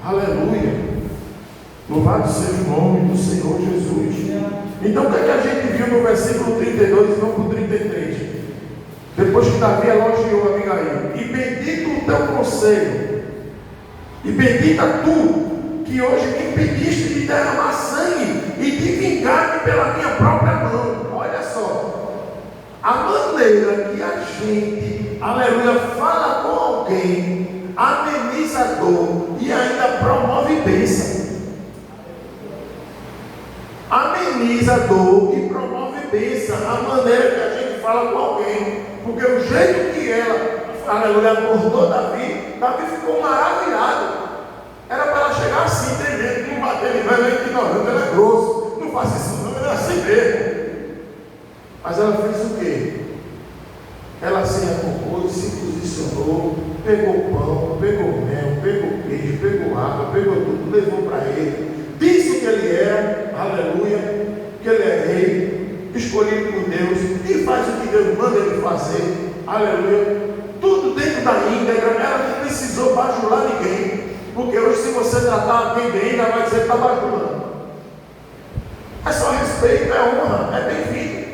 Aleluia. Louvado seja o nome do Senhor Jesus. Então o que é que a gente viu no versículo 32 e não no 33? Depois que Davi elogiou Abigail: e bendito o teu conselho, e bendita tu, que hoje me impediste de derramar sangue e de vingar-me pela minha própria mão. Olha só, a maneira que a gente, aleluia, fala com alguém, ameniza a dor e ainda promove bênção. Ameniza a dor e promove bênção, a maneira que a gente fala com alguém. Porque o jeito que ela, aleluia, abordou Davi ficou maravilhado. Era para ela chegar assim, tremendo, não bater em velho, é ignorante, ela é grosso, não faça isso não, ela é assim mesmo. Mas ela fez o quê? Ela se recompôs, se posicionou, pegou pão, pegou mel, pegou queijo, pegou água, pegou tudo, levou para ele. Disse que ele era, aleluia, que ele é rei, escolhido por Deus, e faz o que Deus manda ele fazer, aleluia, tudo dentro da íntegra. Ela não precisou bajular ninguém, porque hoje, se você tratar alguém bem, ela vai dizer que está bajulando. É só respeito, é honra, é bem-vindo.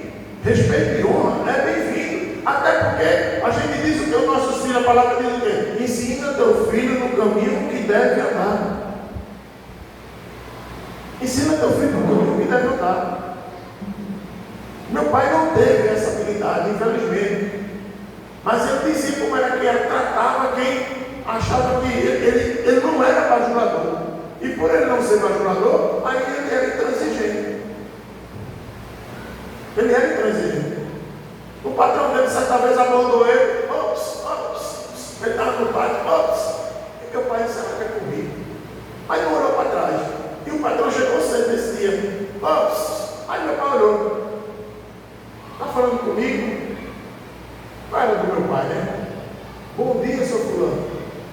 Respeito e honra é bem-vindo, até porque a gente diz o que? Os nossos filhos, a palavra diz o quê? Ensina teu filho no caminho que deve andar. Ensina teu filho no caminho que deve andar. Meu pai não teve essa habilidade, infelizmente. Mas ele dizia como era que ele tratava quem achava que ele não era bajulador. E por ele não ser bajulador, aí ele era intransigente. Ele era intransigente. O patrão dele certa vez abordou ele. Ele estava no pátio. O que o pai disse? Ela quer comigo. Aí não olhou para trás. E o patrão chegou cedo nesse dia. Aí meu pai olhou. Está falando comigo? Não era do meu pai, né? Bom dia, seu fulano.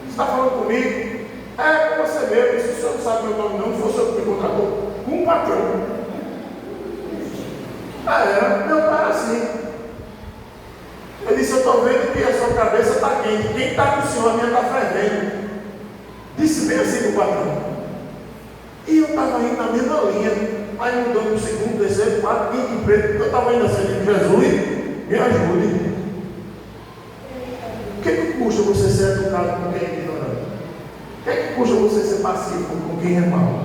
Você está falando comigo? É com você mesmo. Se o senhor não sabe meu nome, não foi o senhor que me contratou. Com um patrão. Meu pai era assim. Ele disse: eu estou vendo que a sua cabeça está quente. Quem está com o senhor, a minha está fervendo. Disse bem assim para o patrão. E eu estava indo na mesma linha. Aí mudou para o segundo, terceiro, quarto, quinto emprego. Eu estava indo assim: Jesus, me ajude. O que custa você ser educado com quem é ignorante? O que custa você ser pacífico com quem é mau?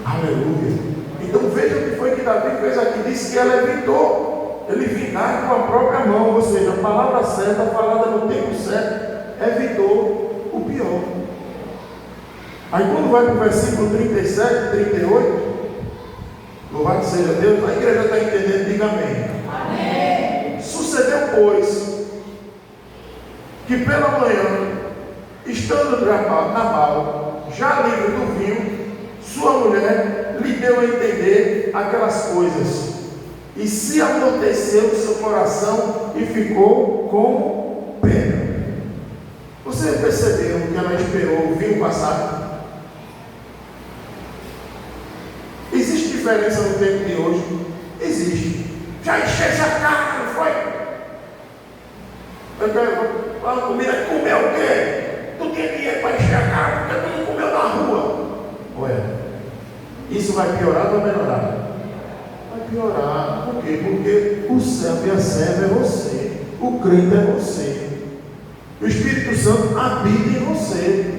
Aleluia. Então veja o que foi que Davi fez aqui. Disse que ela evitou ele vingar com a própria mão. Ou seja, a palavra certa, falada no tempo certo, evitou o pior. Aí quando vai para o versículo 37, 38, louvado seja Deus, a igreja está entendendo, diga amém. Amém. Sucedeu, pois, que pela manhã, estando Nabal já livre do vinho, sua mulher lhe deu a entender aquelas coisas, e se amorteceu seu coração e ficou com pena. Vocês perceberam que ela esperou o vinho passar? Existe diferença no tempo de hoje? Existe. Já encheu a cara, não foi? A comida comeu o quê? Tu tinha dinheiro para encher a cara, porque tu não comeu na rua. Ué, isso vai piorar ou vai melhorar? Vai piorar. Por quê? Porque o servo e a serva é você. O crente é você. O Espírito Santo habita em você.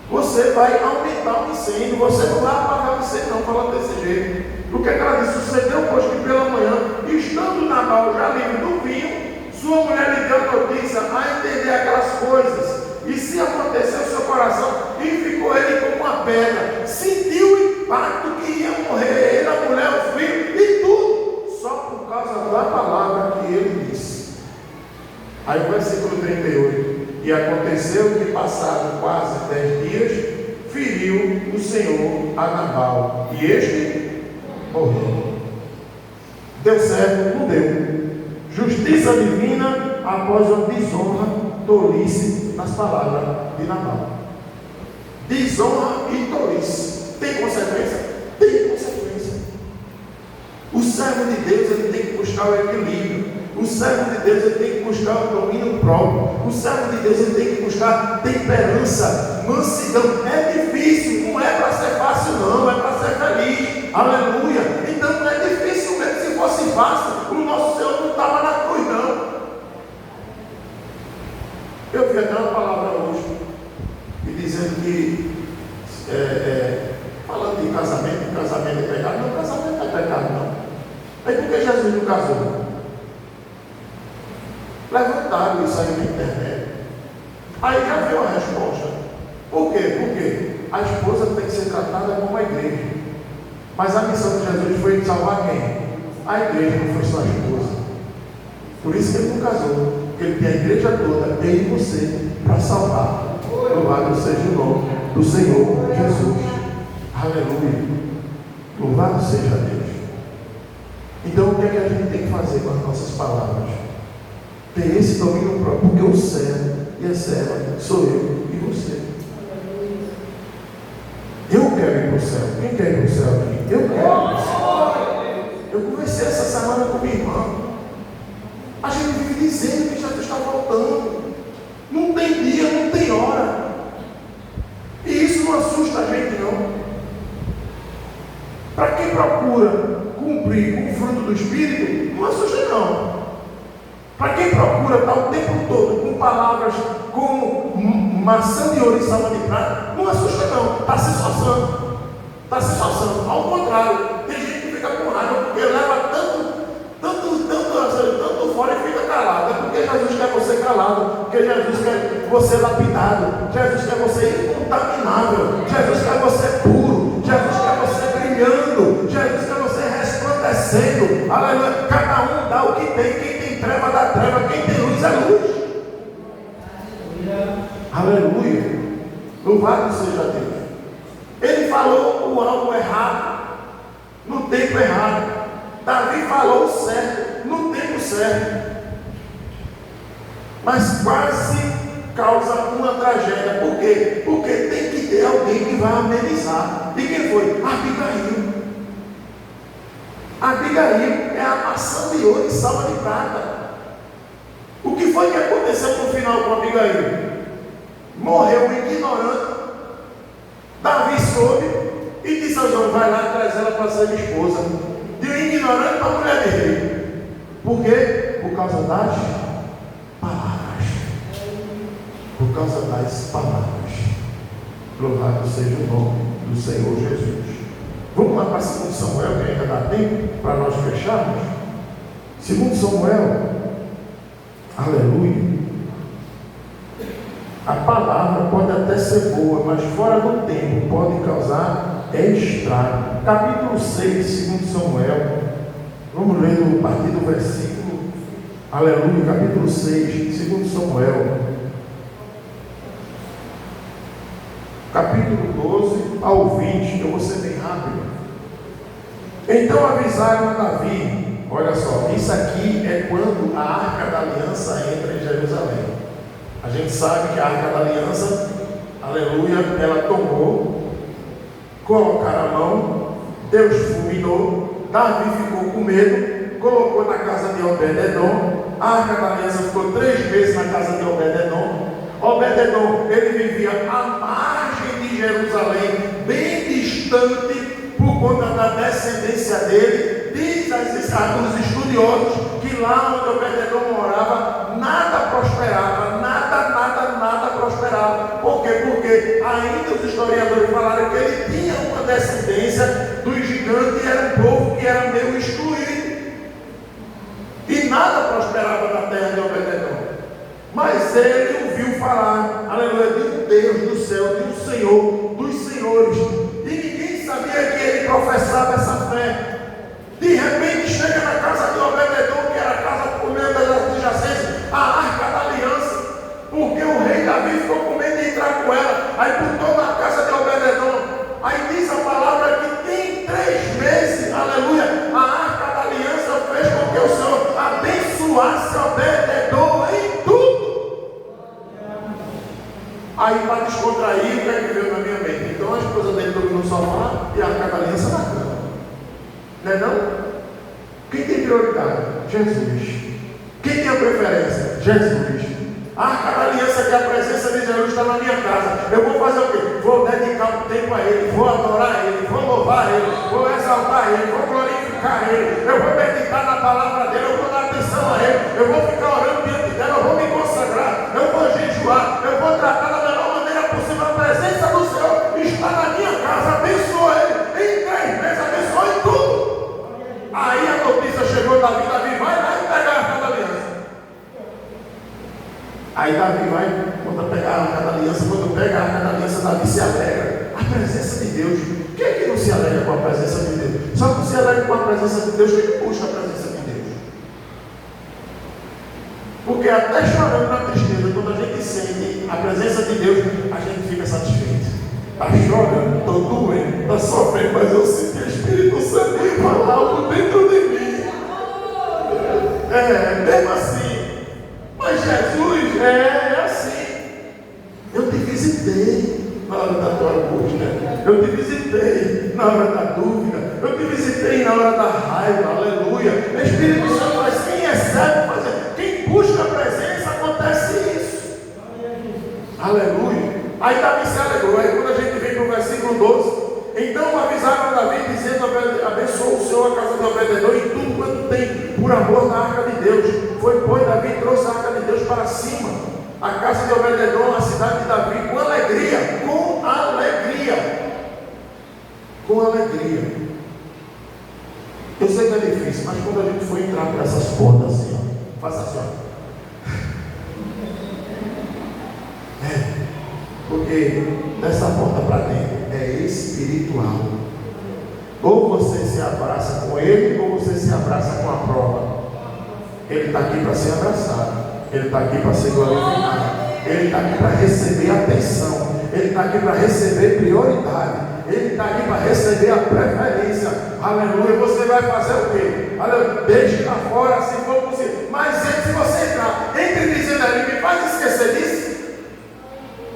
Você vai aumentar o incêndio. Você não vai apagar o incêndio, não, falando desse jeito. Porque ela disse: sucedeu, pois, que pela manhã, estando Nabal já livre do vinho, sua mulher lhe deu notícia a entender aquelas coisas, e se amorteceu seu coração, e ficou ele como uma pedra. Sentiu o impacto que ia morrer ele, a mulher, o filho e tudo, só por causa da palavra que ele disse. Aí o versículo 38. E aconteceu que, passado quase 10 dias, feriu o Senhor a Nabal, e este morreu. Deu certo? Não deu. Justiça divina após a desonra, tolice nas palavras de Nabal. Desonra e tolice. Tem consequência? Tem consequência. O servo de Deus, ele tem que buscar o equilíbrio. O servo de Deus, ele tem que buscar o domínio próprio. O servo de Deus, ele tem que buscar temperança, mansidão. É difícil, não é para ser fácil, não, é para ser feliz. Aleluia. Então não é difícil mesmo. Se fosse fácil, o nosso Senhor não estava na cruz, não. Eu vi até uma palavra hoje, dizendo que, falando de casamento é pecado. Não, casamento não é pecado, não. Aí por que Jesus não casou? Levantaram isso aí na internet. Aí já veio a resposta. Por quê? Porque a esposa tem que ser tratada como a igreja. Mas a missão de Jesus foi de salvar quem? A igreja, não foi só a esposa. Por isso que ele não casou. Porque ele tem a igreja toda, ele e você, para salvar. Louvado seja o nome do Senhor Jesus. Aleluia. Louvado seja Deus. Então o que é que a gente tem que fazer com as nossas palavras? Ter esse domínio próprio, porque o servo e a serva sou eu e você. Eu quero ir para o céu. Quem quer ir para o céu aqui? Eu quero ir para o céu. Eu conversei essa semana com minha irmã. A gente vive dizendo que Jesus está voltando. Não tem dia, não tem hora. E isso não assusta a gente, não. Para quem procura cumprir com o fruto do Espírito, não assusta, não. Para quem procura estar o tempo todo com palavras como maçã de ouro e salva de prata, não assusta, não. Está se esforçando. Está se esforçando. Ao contrário, tem gente que fica com raiva porque leva tanto fora e fica calado. É porque Jesus quer você calado. Porque Jesus quer você lapidado. Jesus quer você incontaminável. Jesus quer você puro. Jesus quer você brilhando. Jesus quer você resplandecendo. Aleluia. Cada um dá o que tem. Quem tem treva dá treva. Quem tem luz é luz. Aleluia. Louvado seja Deus. Ele falou o algo errado no tempo errado. Davi Davi falou certo, no tempo certo. Mas quase causa uma tragédia. Por quê? Porque tem que ter alguém que vai amenizar. E quem foi? Abigail. Abigail é a maçã de ouro e salva de prata. O que foi que aconteceu no final com Abigail? Morreu um ignorante. Davi soube e disse ao João: vai lá, traz ela para ser minha esposa. De um ignorante para a mulher dele. Por quê? Por causa das palavras. Por causa das palavras. Louvado seja o nome do Senhor Jesus. Vamos lá para 2 Samuel, que ainda dá tempo para nós fecharmos. 2 Samuel, aleluia. A palavra pode até ser boa, mas fora do tempo pode causar estrago. Capítulo 6 de 2 Samuel. Vamos ler a partir do versículo, aleluia, capítulo 6 de 2 Samuel. Capítulo 12 ao 20, eu vou ser bem rápido. Então avisaram a Davi, olha só, isso aqui é quando a Arca da Aliança entra em Jerusalém. A gente sabe que a Arca da Aliança, aleluia, ela tomou, colocaram a mão, Deus fulminou, Davi ficou com medo, colocou na casa de Obed-edom, a Arca da Aliança ficou 3 meses na casa de Obed-edom. Obed-edom, ele vivia à margem de Jerusalém, bem distante, por conta da descendência dele. Diz os estudiosos que lá onde Obed-edom morava, nada prosperava, nada prosperava. Por quê? Porque ainda os historiadores falaram que ele tinha uma descendência dos gigantes e era um povo que era meio excluído. E nada prosperava na terra de Obed-edom. Mas ele ouviu falar, aleluia, de um Deus do céu, de um Senhor dos senhores. E ninguém sabia que ele professava essa fé. De repente chega na casa de Obed-edom, que era a casa por meio das adjacências, a Arca da Aliança. Porque o rei Davi ficou com medo de entrar com ela. Aí botou na casa de Obed-edom. Aí diz a palavra que em 3 meses, aleluia, a Arca da Aliança fez com que o Senhor abençoasse Obed-edom em tudo. Aí para descontrair, o que é que veio na minha mente? Então a esposa dele dormiu no sofá e a Arca da Aliança na cama. Não é não? Quem tem prioridade? Jesus. Quem tem a preferência? Jesus. A Arca da Aliança, que é a presença de Jesus, está na minha casa. Eu vou fazer o quê? Vou dedicar um tempo a Ele, vou adorar Ele, vou louvar Ele, vou exaltar Ele, vou glorificar Ele, eu vou meditar na palavra dEle, eu vou dar atenção a Ele, eu vou ficar orando diante dEle, eu vou me consagrar, eu vou jejuar, eu vou tratar da melhor maneira possível. A presença do Senhor está na minha casa. Abençoa Ele em 3 meses, abençoa em tudo. Aí a notícia chegou, Davi vai lá e pega a Arca da Aliança. Aí Davi vai, quando pegar a Arca da Aliança, quando pega a Arca da Aliança, Davi se alegra. A presença de Deus. Quem é que não se alegra com a presença de Deus? Só que não se alegra com a presença de Deus, quem busca a presença de Deus. Porque até chorando na tristeza, quando a gente sente a presença de Deus, a gente fica satisfeito. Está chorando, estou doendo, está sofrendo, mas eu sinto o Espírito Santo falar algo dentro de mim. Mesmo assim. Mas Jesus é assim. Eu te visitei na hora da tua angústia. Eu te visitei na hora da dúvida. Eu te visitei na hora da raiva. Aleluia. O Espírito Santo faz. Quem recebe, fazer. Quem busca a presença, acontece isso. Aleluia. Aí Davi se alegrou. Aí quando a gente vem para o versículo 12, então avisaram a Davi dizendo: abençoa o Senhor a casa de Obed-edom em tudo quanto tem, por amor da Arca de Deus. Foi, pois, Davi trouxe a Arca de Deus para cima, a casa de Obed-edom, a cidade de Davi, com alegria, com alegria, com alegria. Eu sei que é difícil, mas quando a gente for entrar por essas portas assim, ó, faça assim, ó. Porque dessa porta para dentro é espiritual. Ou você se abraça com Ele, ou você se abraça com a prova. Ele está aqui para ser abraçado, Ele está aqui para ser glorificado, Ele está aqui para receber atenção, Ele está aqui para receber prioridade, Ele está ali para receber a preferência. Aleluia. Você vai fazer o quê? Aleluia. Deixe lá fora, se for possível. Mas se você entrar, entre dizendo ali, me faz esquecer disso.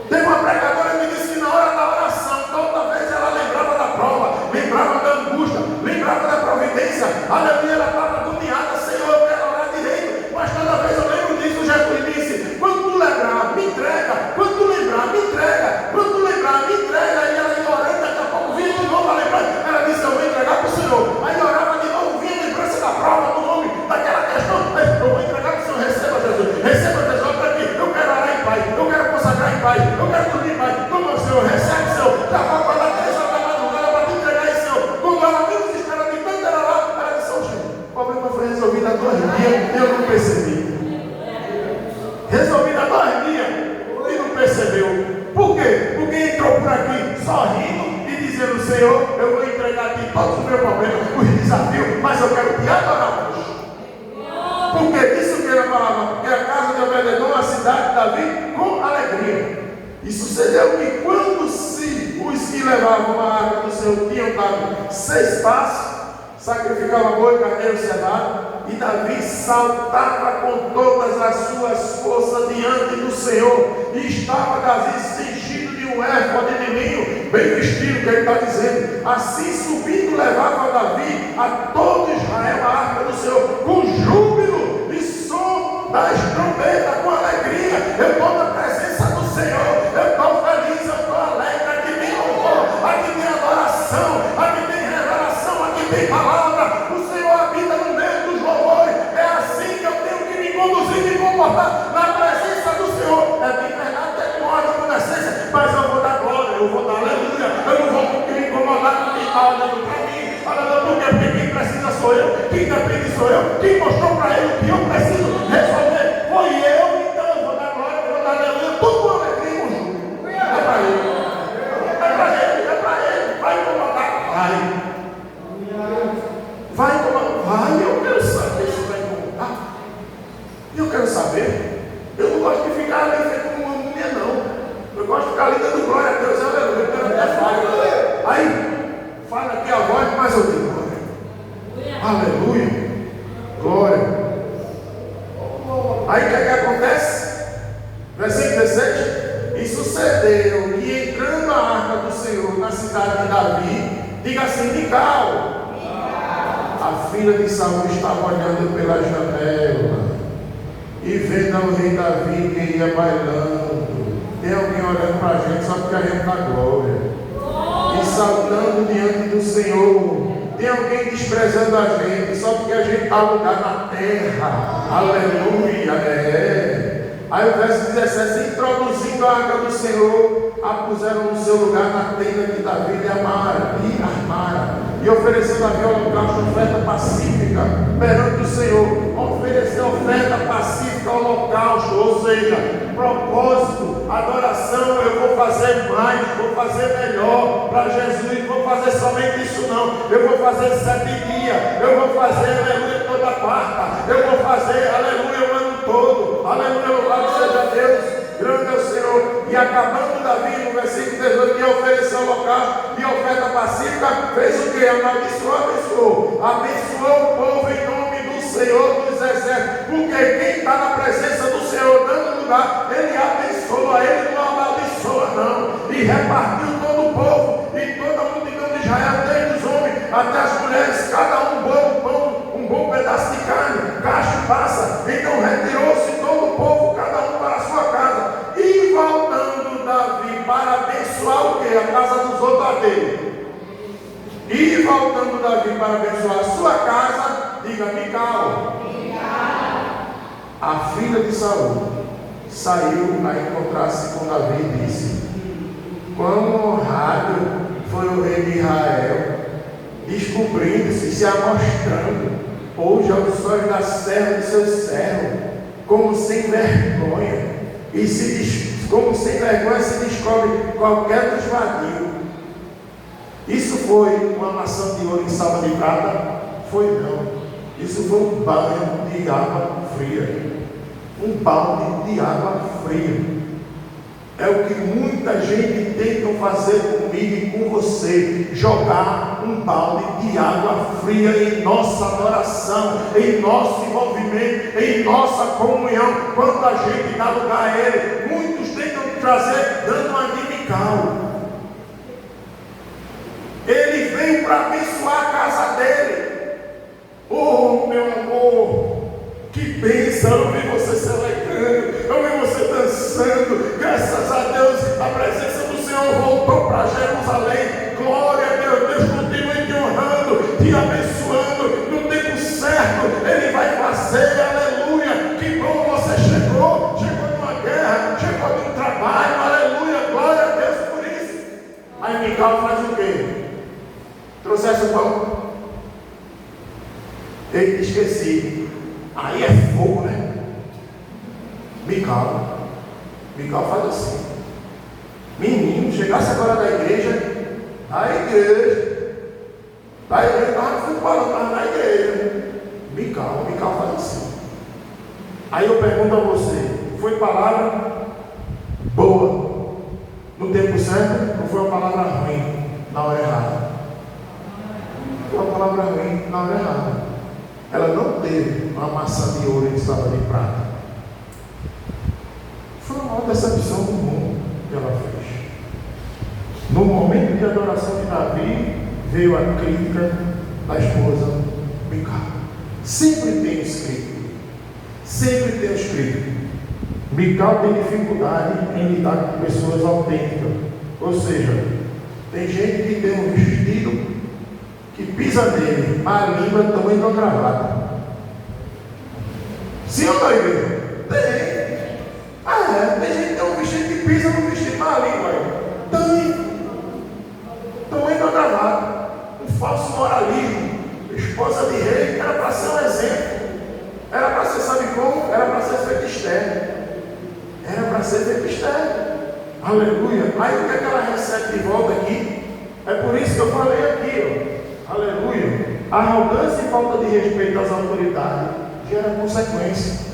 Tem uma pregadora que disse que na hora da oração, toda vez ela lembrava da prova, lembrava da angústia, lembrava da providência. Aleluia, ela estava agoniada, Senhor, eu quero orar direito. Mas toda vez eu lembro disso, Jesus disse, quando tu lembrar, me entrega. Quando tu lembrar, me entrega. Quando tu lembrar, me entrega. E ela ia orando, daqui a pouco vinha de novo a lembrança. Ela disse, eu vou entregar para o Senhor. Aí orava de novo, vinha a lembrança da prova, do nome, daquela questão. Eu vou entregar para o Senhor, receba Jesus. Receba Jesus para mim. Eu quero orar em paz. Eu quero consagrar em paz. Eu quero dormir em paz. Toma o Senhor, recebe o Senhor. Já vai para dar 3 horas da madrugada para te entregar esse Senhor. Quando ela menos espera de tanto era lá, ela disse, o problema foi resolvido há 2 dias e eu não percebi. Resolvido há 2 dias e não percebeu. Por quê? Porque entrou por aqui sorrindo e dizendo, Senhor, eu vou entregar a ti todos os meus problemas, os desafios, mas eu quero te adorar hoje. Porque isso que ele falava, porque a casa de Obed-edom, a cidade de Davi, com alegria. E sucedeu que quando os que levavam a arca do Senhor tinham dado 6 passos, sacrificava boi, carneiro, cevado, e Davi saltava com todas as suas forças diante do Senhor, e estava Davi cingido de um éfode de linho, bem vestido, que ele está dizendo. Assim subindo levava Davi a todo Israel a arca do Senhor, com júbilo e som das trombetas, com alegria. Eu estou na presença do Senhor, eu estou feliz, eu estou alegre. Aqui tem louvor, aqui tem adoração, aqui tem revelação, aqui tem palavra. O Senhor habita no meio dos louvores. É assim que eu tenho que me conduzir, me comportar na presença do Senhor. É bem verdade, tem ordem com decência, mas eu vou dar glória, eu vou dar aleluia. Eu não vou me incomodar com quem está olhando para mim. Aleluia, porque quem precisa sou eu, quem depende sou eu, quem mostrou para ele o que eu preciso resolver foi eu. Então eu vou dar glória, eu vou dar aleluia, tudo com alegria, com júbilo. É para ele, é para ele, é para ele. Vai incomodar, vai incomodar, vai. Eu quero saber se vai incomodar. Eu quero saber. Eu não gosto de ficar ali feito uma múmia, não. Eu gosto de ficar ali dando glória a Deus, aleluia. Eu quero até falha. Aí fala aqui a voz, mas eu digo glória. Aleluia. Glória. Aí o que é que acontece? Versículo 17. E sucedeu que entrando a arca do Senhor na cidade de Davi, diga assim, Mical, a filha de Saul estava olhando pela janela e vendo o rei Davi que ia bailando. Tem alguém olhando para a gente só porque a gente dá glória. E saltando diante do Senhor. Tem alguém desprezando a gente só porque a gente está no lugar na terra. Aleluia. Aí o verso 17: introduzindo a arca do Senhor, a puseram no seu lugar na tenda de Davi e armaram. E ofereceu Davi holocausto, oferta pacífica perante o Senhor. Ofereceu oferta pacífica, holocausto, ou seja, propósito, adoração. Eu vou fazer mais, vou fazer melhor para Jesus. Não vou fazer somente isso, não. Eu vou fazer 7 dias. Eu vou fazer, aleluia, toda quarta. Eu vou fazer, aleluia, o ano todo. Aleluia, louvado seja Deus. Grande é o Senhor. E acabando Davi, no versículo 18, que ofereceu holocausto e oferta pacífica, fez o que? Abençoou. Abençoou o povo em nome do Senhor dos exércitos. Porque quem está na presença do Senhor, dando lugar, ele abençoa, ele não amaldiçoa, não. E repartiu todo o povo e toda a multidão de Israel, desde os homens até as mulheres, cada um um bom pedaço de carne, cacho e passa. Então retirou-se todo o povo, cada um para a sua casa. E voltando Davi para abençoar o quê? A casa dos outros a dele. E voltando Davi para abençoar a sua casa, diga Mical, a filha de Saul, saiu a encontrar-se com Davi e disse: quão honrado foi o rei de Israel, descobrindo-se, se amostrando hoje aos olhos da serva de seu servo, como sem vergonha, como sem vergonha se descobre qualquer dos vadios. Isso foi uma maçã de ouro em salva de prata? Foi não. Isso foi um banho de água fria. Um balde de água fria. É o que muita gente tenta fazer comigo e com você: jogar um balde de água fria em nossa adoração, em nosso envolvimento, em nossa comunhão. Quando a gente dá lugar a Ele, muitos tentam trazer dando uma de Mical. Ele veio para abençoar a casa dele. Oh, meu amor, que bênção! Eu vi você se alegrando, eu vi você dançando. Graças a Deus, a presença do Senhor voltou para Jerusalém. Glória a Deus. Deus continue te honrando, te abençoando. No tempo certo, Ele vai fazer. Aleluia. Que bom você chegou de uma guerra, chegou de um trabalho. Aleluia. Glória a Deus por isso. Aí Mical faz o quê? Trouxesse o pão. Ele esqueci. Aí é fogo, né? Mical faz assim. Menino, chegasse agora da igreja, estava no futebol, estava na igreja. Mical faz assim. Aí eu pergunto a você: foi palavra boa no tempo certo, ou foi uma palavra ruim na hora errada? Foi uma palavra ruim na hora errada. Ela não teve uma maçã de ouro em sala de prata. Foi uma maior decepção do mundo que ela fez. No momento de adoração de Davi, veio a crítica da esposa Mical. Sempre tem escrito. Sempre tem escrito. Mical tem dificuldade em lidar com pessoas autênticas. Ou seja, tem gente que tem um vestido que pisa nele, a língua também não gravata. Sim ou não, igreja? Tem. Tem gente que tem um vestido que pisa no vestido, mas a língua aí. Também não gravata. Um falso moralismo. Esposa de rei era para ser um exemplo. Era para ser, sabe como? Era para ser feito Esther. Era para ser feito Esther. Aleluia. Aí o que é que ela recebe de volta aqui? É por isso que eu falei aqui, ó. Aleluia. Arrogância e falta de respeito às autoridades gera consequência.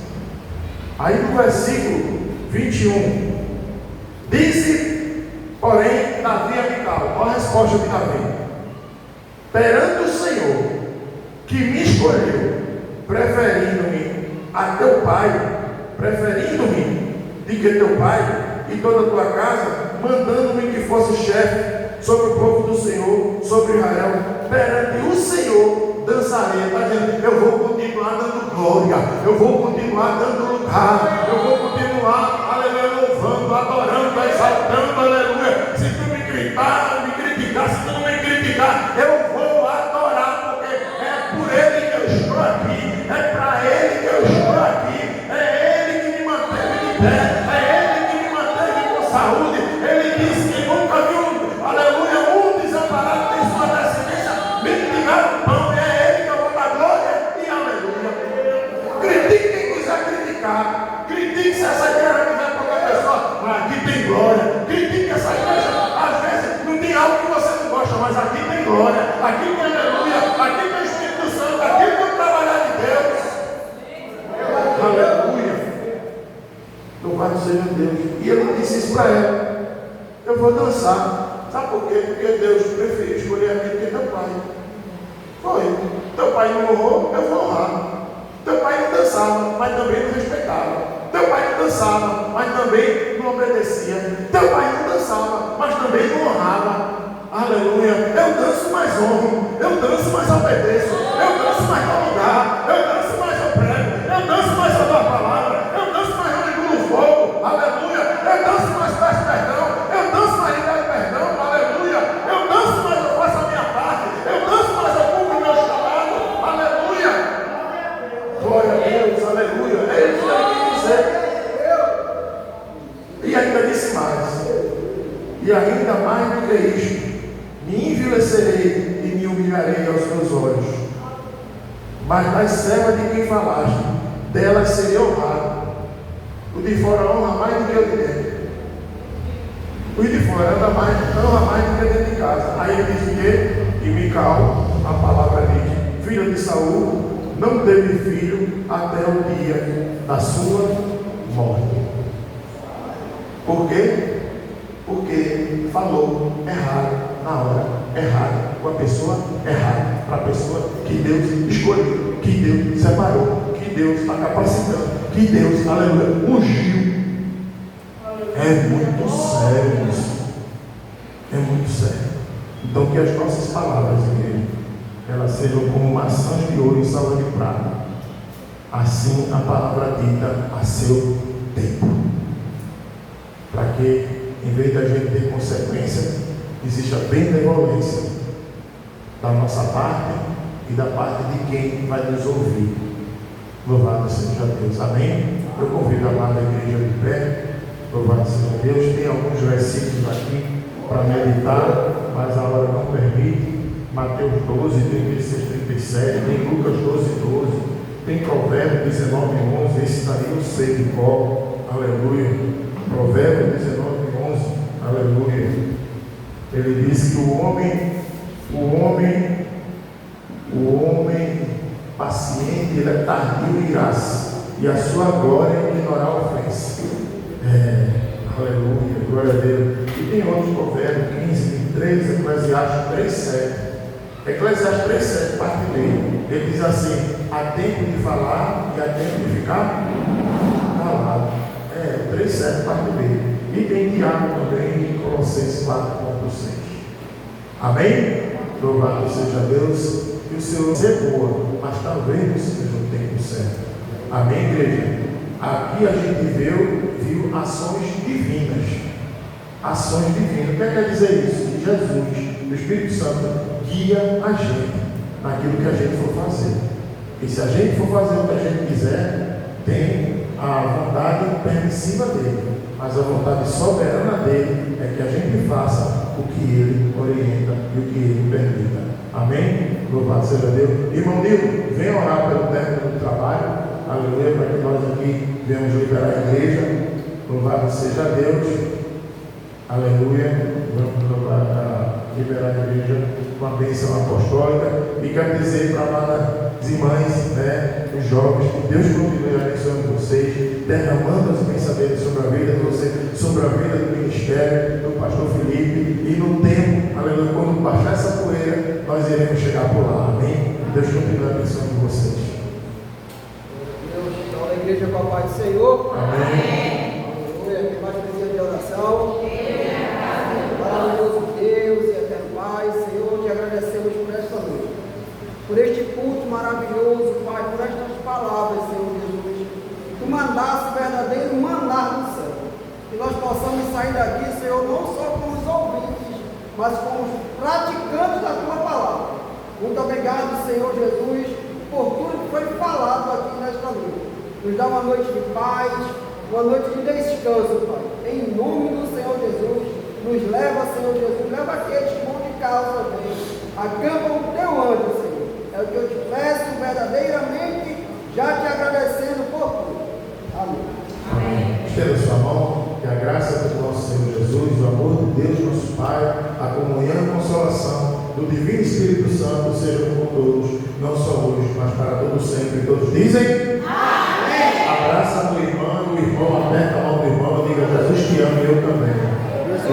Aí no versículo 21, disse, porém, Davi a Mical. Olha a resposta de Davi: perante o Senhor, que me escolheu, preferindo-me a teu pai, preferindo-me de que teu pai e toda a tua casa, mandando-me que fosse chefe sobre o povo do Senhor, sobre Israel, perante o Senhor dançarei. Está dizendo: eu vou continuar dando glória, eu vou continuar dando lugar, eu vou continuar, aleluia, louvando, adorando, exaltando, aleluia. Se tu me gritar, me criticar, se tu não me criticar, eu vou adorar, porque é por Ele que eu estou aqui, é para Ele que eu estou aqui, é Ele que me manteve de pé, é Ele que me manteve com saúde. Ele disse que nunca viu, aleluia, um desamparado tem sua descendência mendigar o pão. É Ele que eu vou dar glória e aleluia. Critique quem quiser criticar. Critique se essa igreja quiser qualquer pessoa, mas aqui tem glória. Critique essa igreja. Às vezes não tem algo que você não gosta, mas aqui tem glória, aqui tem aleluia, aqui tem o Espírito Santo, aqui tem o trabalhar de Deus. Aleluia. Louvado seja Deus. E ele disse isso para ela: eu vou dançar. Sabe por quê? Porque Deus preferiu escolher a mim do que teu pai. Foi. Teu pai não honrou, eu vou honrar. Teu pai não dançava, mas também não respeitava. Teu pai não dançava, mas também não obedecia. Teu pai não dançava, mas também não honrava. Aleluia. Eu danço, mas honro. Eu danço, mas obedeço. Eu danço, mas dou lugar. Eu danço, mas eu prego. Eu danço, mas eu dou a palavra. Eu danço, mas eu regulo o fogo. Aleluia. Eu danço, mas peço perdão. Eu danço, mas libero perdão. Aleluia. Eu danço, mas eu faço a minha parte. Eu danço, mas eu cumpro o meu chamado. Aleluia. Glória a Deus. Aleluia. É isso que ele quis dizer. E ainda disse mais: e ainda mais do que isto, me envilecerei e me humilharei aos teus olhos. Mas das servas de quem falaste, delas serei honrado. O de fora honra mais do que o de dentro. O de fora honra mais do que dentro de casa. Aí ele diz o quê? E Mical, a palavra diz: filha de Saul, não teve filho até o dia da sua morte. Por quê? Porque falou errado, na hora errada, com a pessoa errada, para a pessoa que Deus escolheu, que Deus separou, que Deus está capacitando, que Deus, aleluia, ungiu. É muito sério isso. É muito sério. Então que as nossas palavras, igreja, elas sejam como maçãs de ouro e salva de prata. Assim a palavra dita a seu tempo. Para que, em vez da gente ter consequência, exista benevolência da nossa parte e da parte de quem vai nos ouvir. Louvado seja Deus. Amém? Eu convido a amada igreja de pé. Louvado seja Deus. Tem alguns versículos aqui para meditar, mas a hora não permite. Mateus 12, 36, 37, tem Lucas 12, 12, tem Provérbios 19, 11, esse daí eu sei de cor, aleluia. Provérbios 19, 11, aleluia. Ele diz que o homem paciente, ele é tardio em graça, e a sua glória é ignorar a ofensa. Aleluia, glória a Deus. E tem outros provérbios, 15, 23, Eclesiastes 3:7. Eclesiastes 3:7, parte B. Ele diz assim: há tempo de falar e há tempo de ficar calado. 3:7, parte B. E tem Tiago também, em Colossenses 4:6. Amém? Louvado seja Deus. Que o Senhor é boa, mas talvez não seja o tempo certo. Amém, igreja? Aqui a gente viu ações divinas. Ações divinas. O que quer dizer isso? Que Jesus, o Espírito Santo, guia a gente naquilo que a gente for fazer. E se a gente for fazer o que a gente quiser, tem a vontade permissiva dele, mas a vontade soberana dele é que a gente faça o que ele orienta e o que ele permita. Amém? Louvado seja Deus. Irmão Nilo, venha orar pelo término do trabalho. Aleluia, para que nós aqui venhamos liberar a igreja. Louvado seja Deus. Aleluia. Vamos liberar a igreja com a bênção apostólica. E quero dizer para amadas irmãs, os jovens, que Deus continue abençoando vocês, derramando as bênçãos sobre a vida de vocês, sobre a vida do ministério, do pastor Felipe. E no tempo, aleluia, quando baixar essa poeira, nós iremos chegar por lá. Amém? Deus continue abençoando vocês. Então, a igreja com a paz do Senhor. Amém. Aleluia. Que mais precisa de oração. Maravilhoso Deus e eterno Pai, Senhor, te agradecemos por esta noite, por este culto maravilhoso, Pai, por estas palavras, Senhor Jesus. Tu mandaste verdadeiro maná do céu. Que nós possamos sair daqui, Senhor, não só como os ouvintes, mas como os praticantes da tua palavra. Muito obrigado, Senhor Jesus, por tudo que foi falado aqui nesta noite. Nos dá uma noite de paz, uma noite de descanso, Pai. Em nome do Senhor Jesus, nos leva, Senhor Jesus, leva aqueles que vão de casa também. Acampa o teu anjo, Senhor. É o que eu te peço verdadeiramente, já te agradecendo por tudo. Amém. Amém. Estenda sua mão, que a graça do nosso Senhor Jesus, o amor de Deus, nosso Pai, a comunhão e a consolação do Divino Espírito Santo sejam com todos, não só hoje, mas para todos sempre. Todos dizem? Amém. Abraça a tua irmã, o irmão até.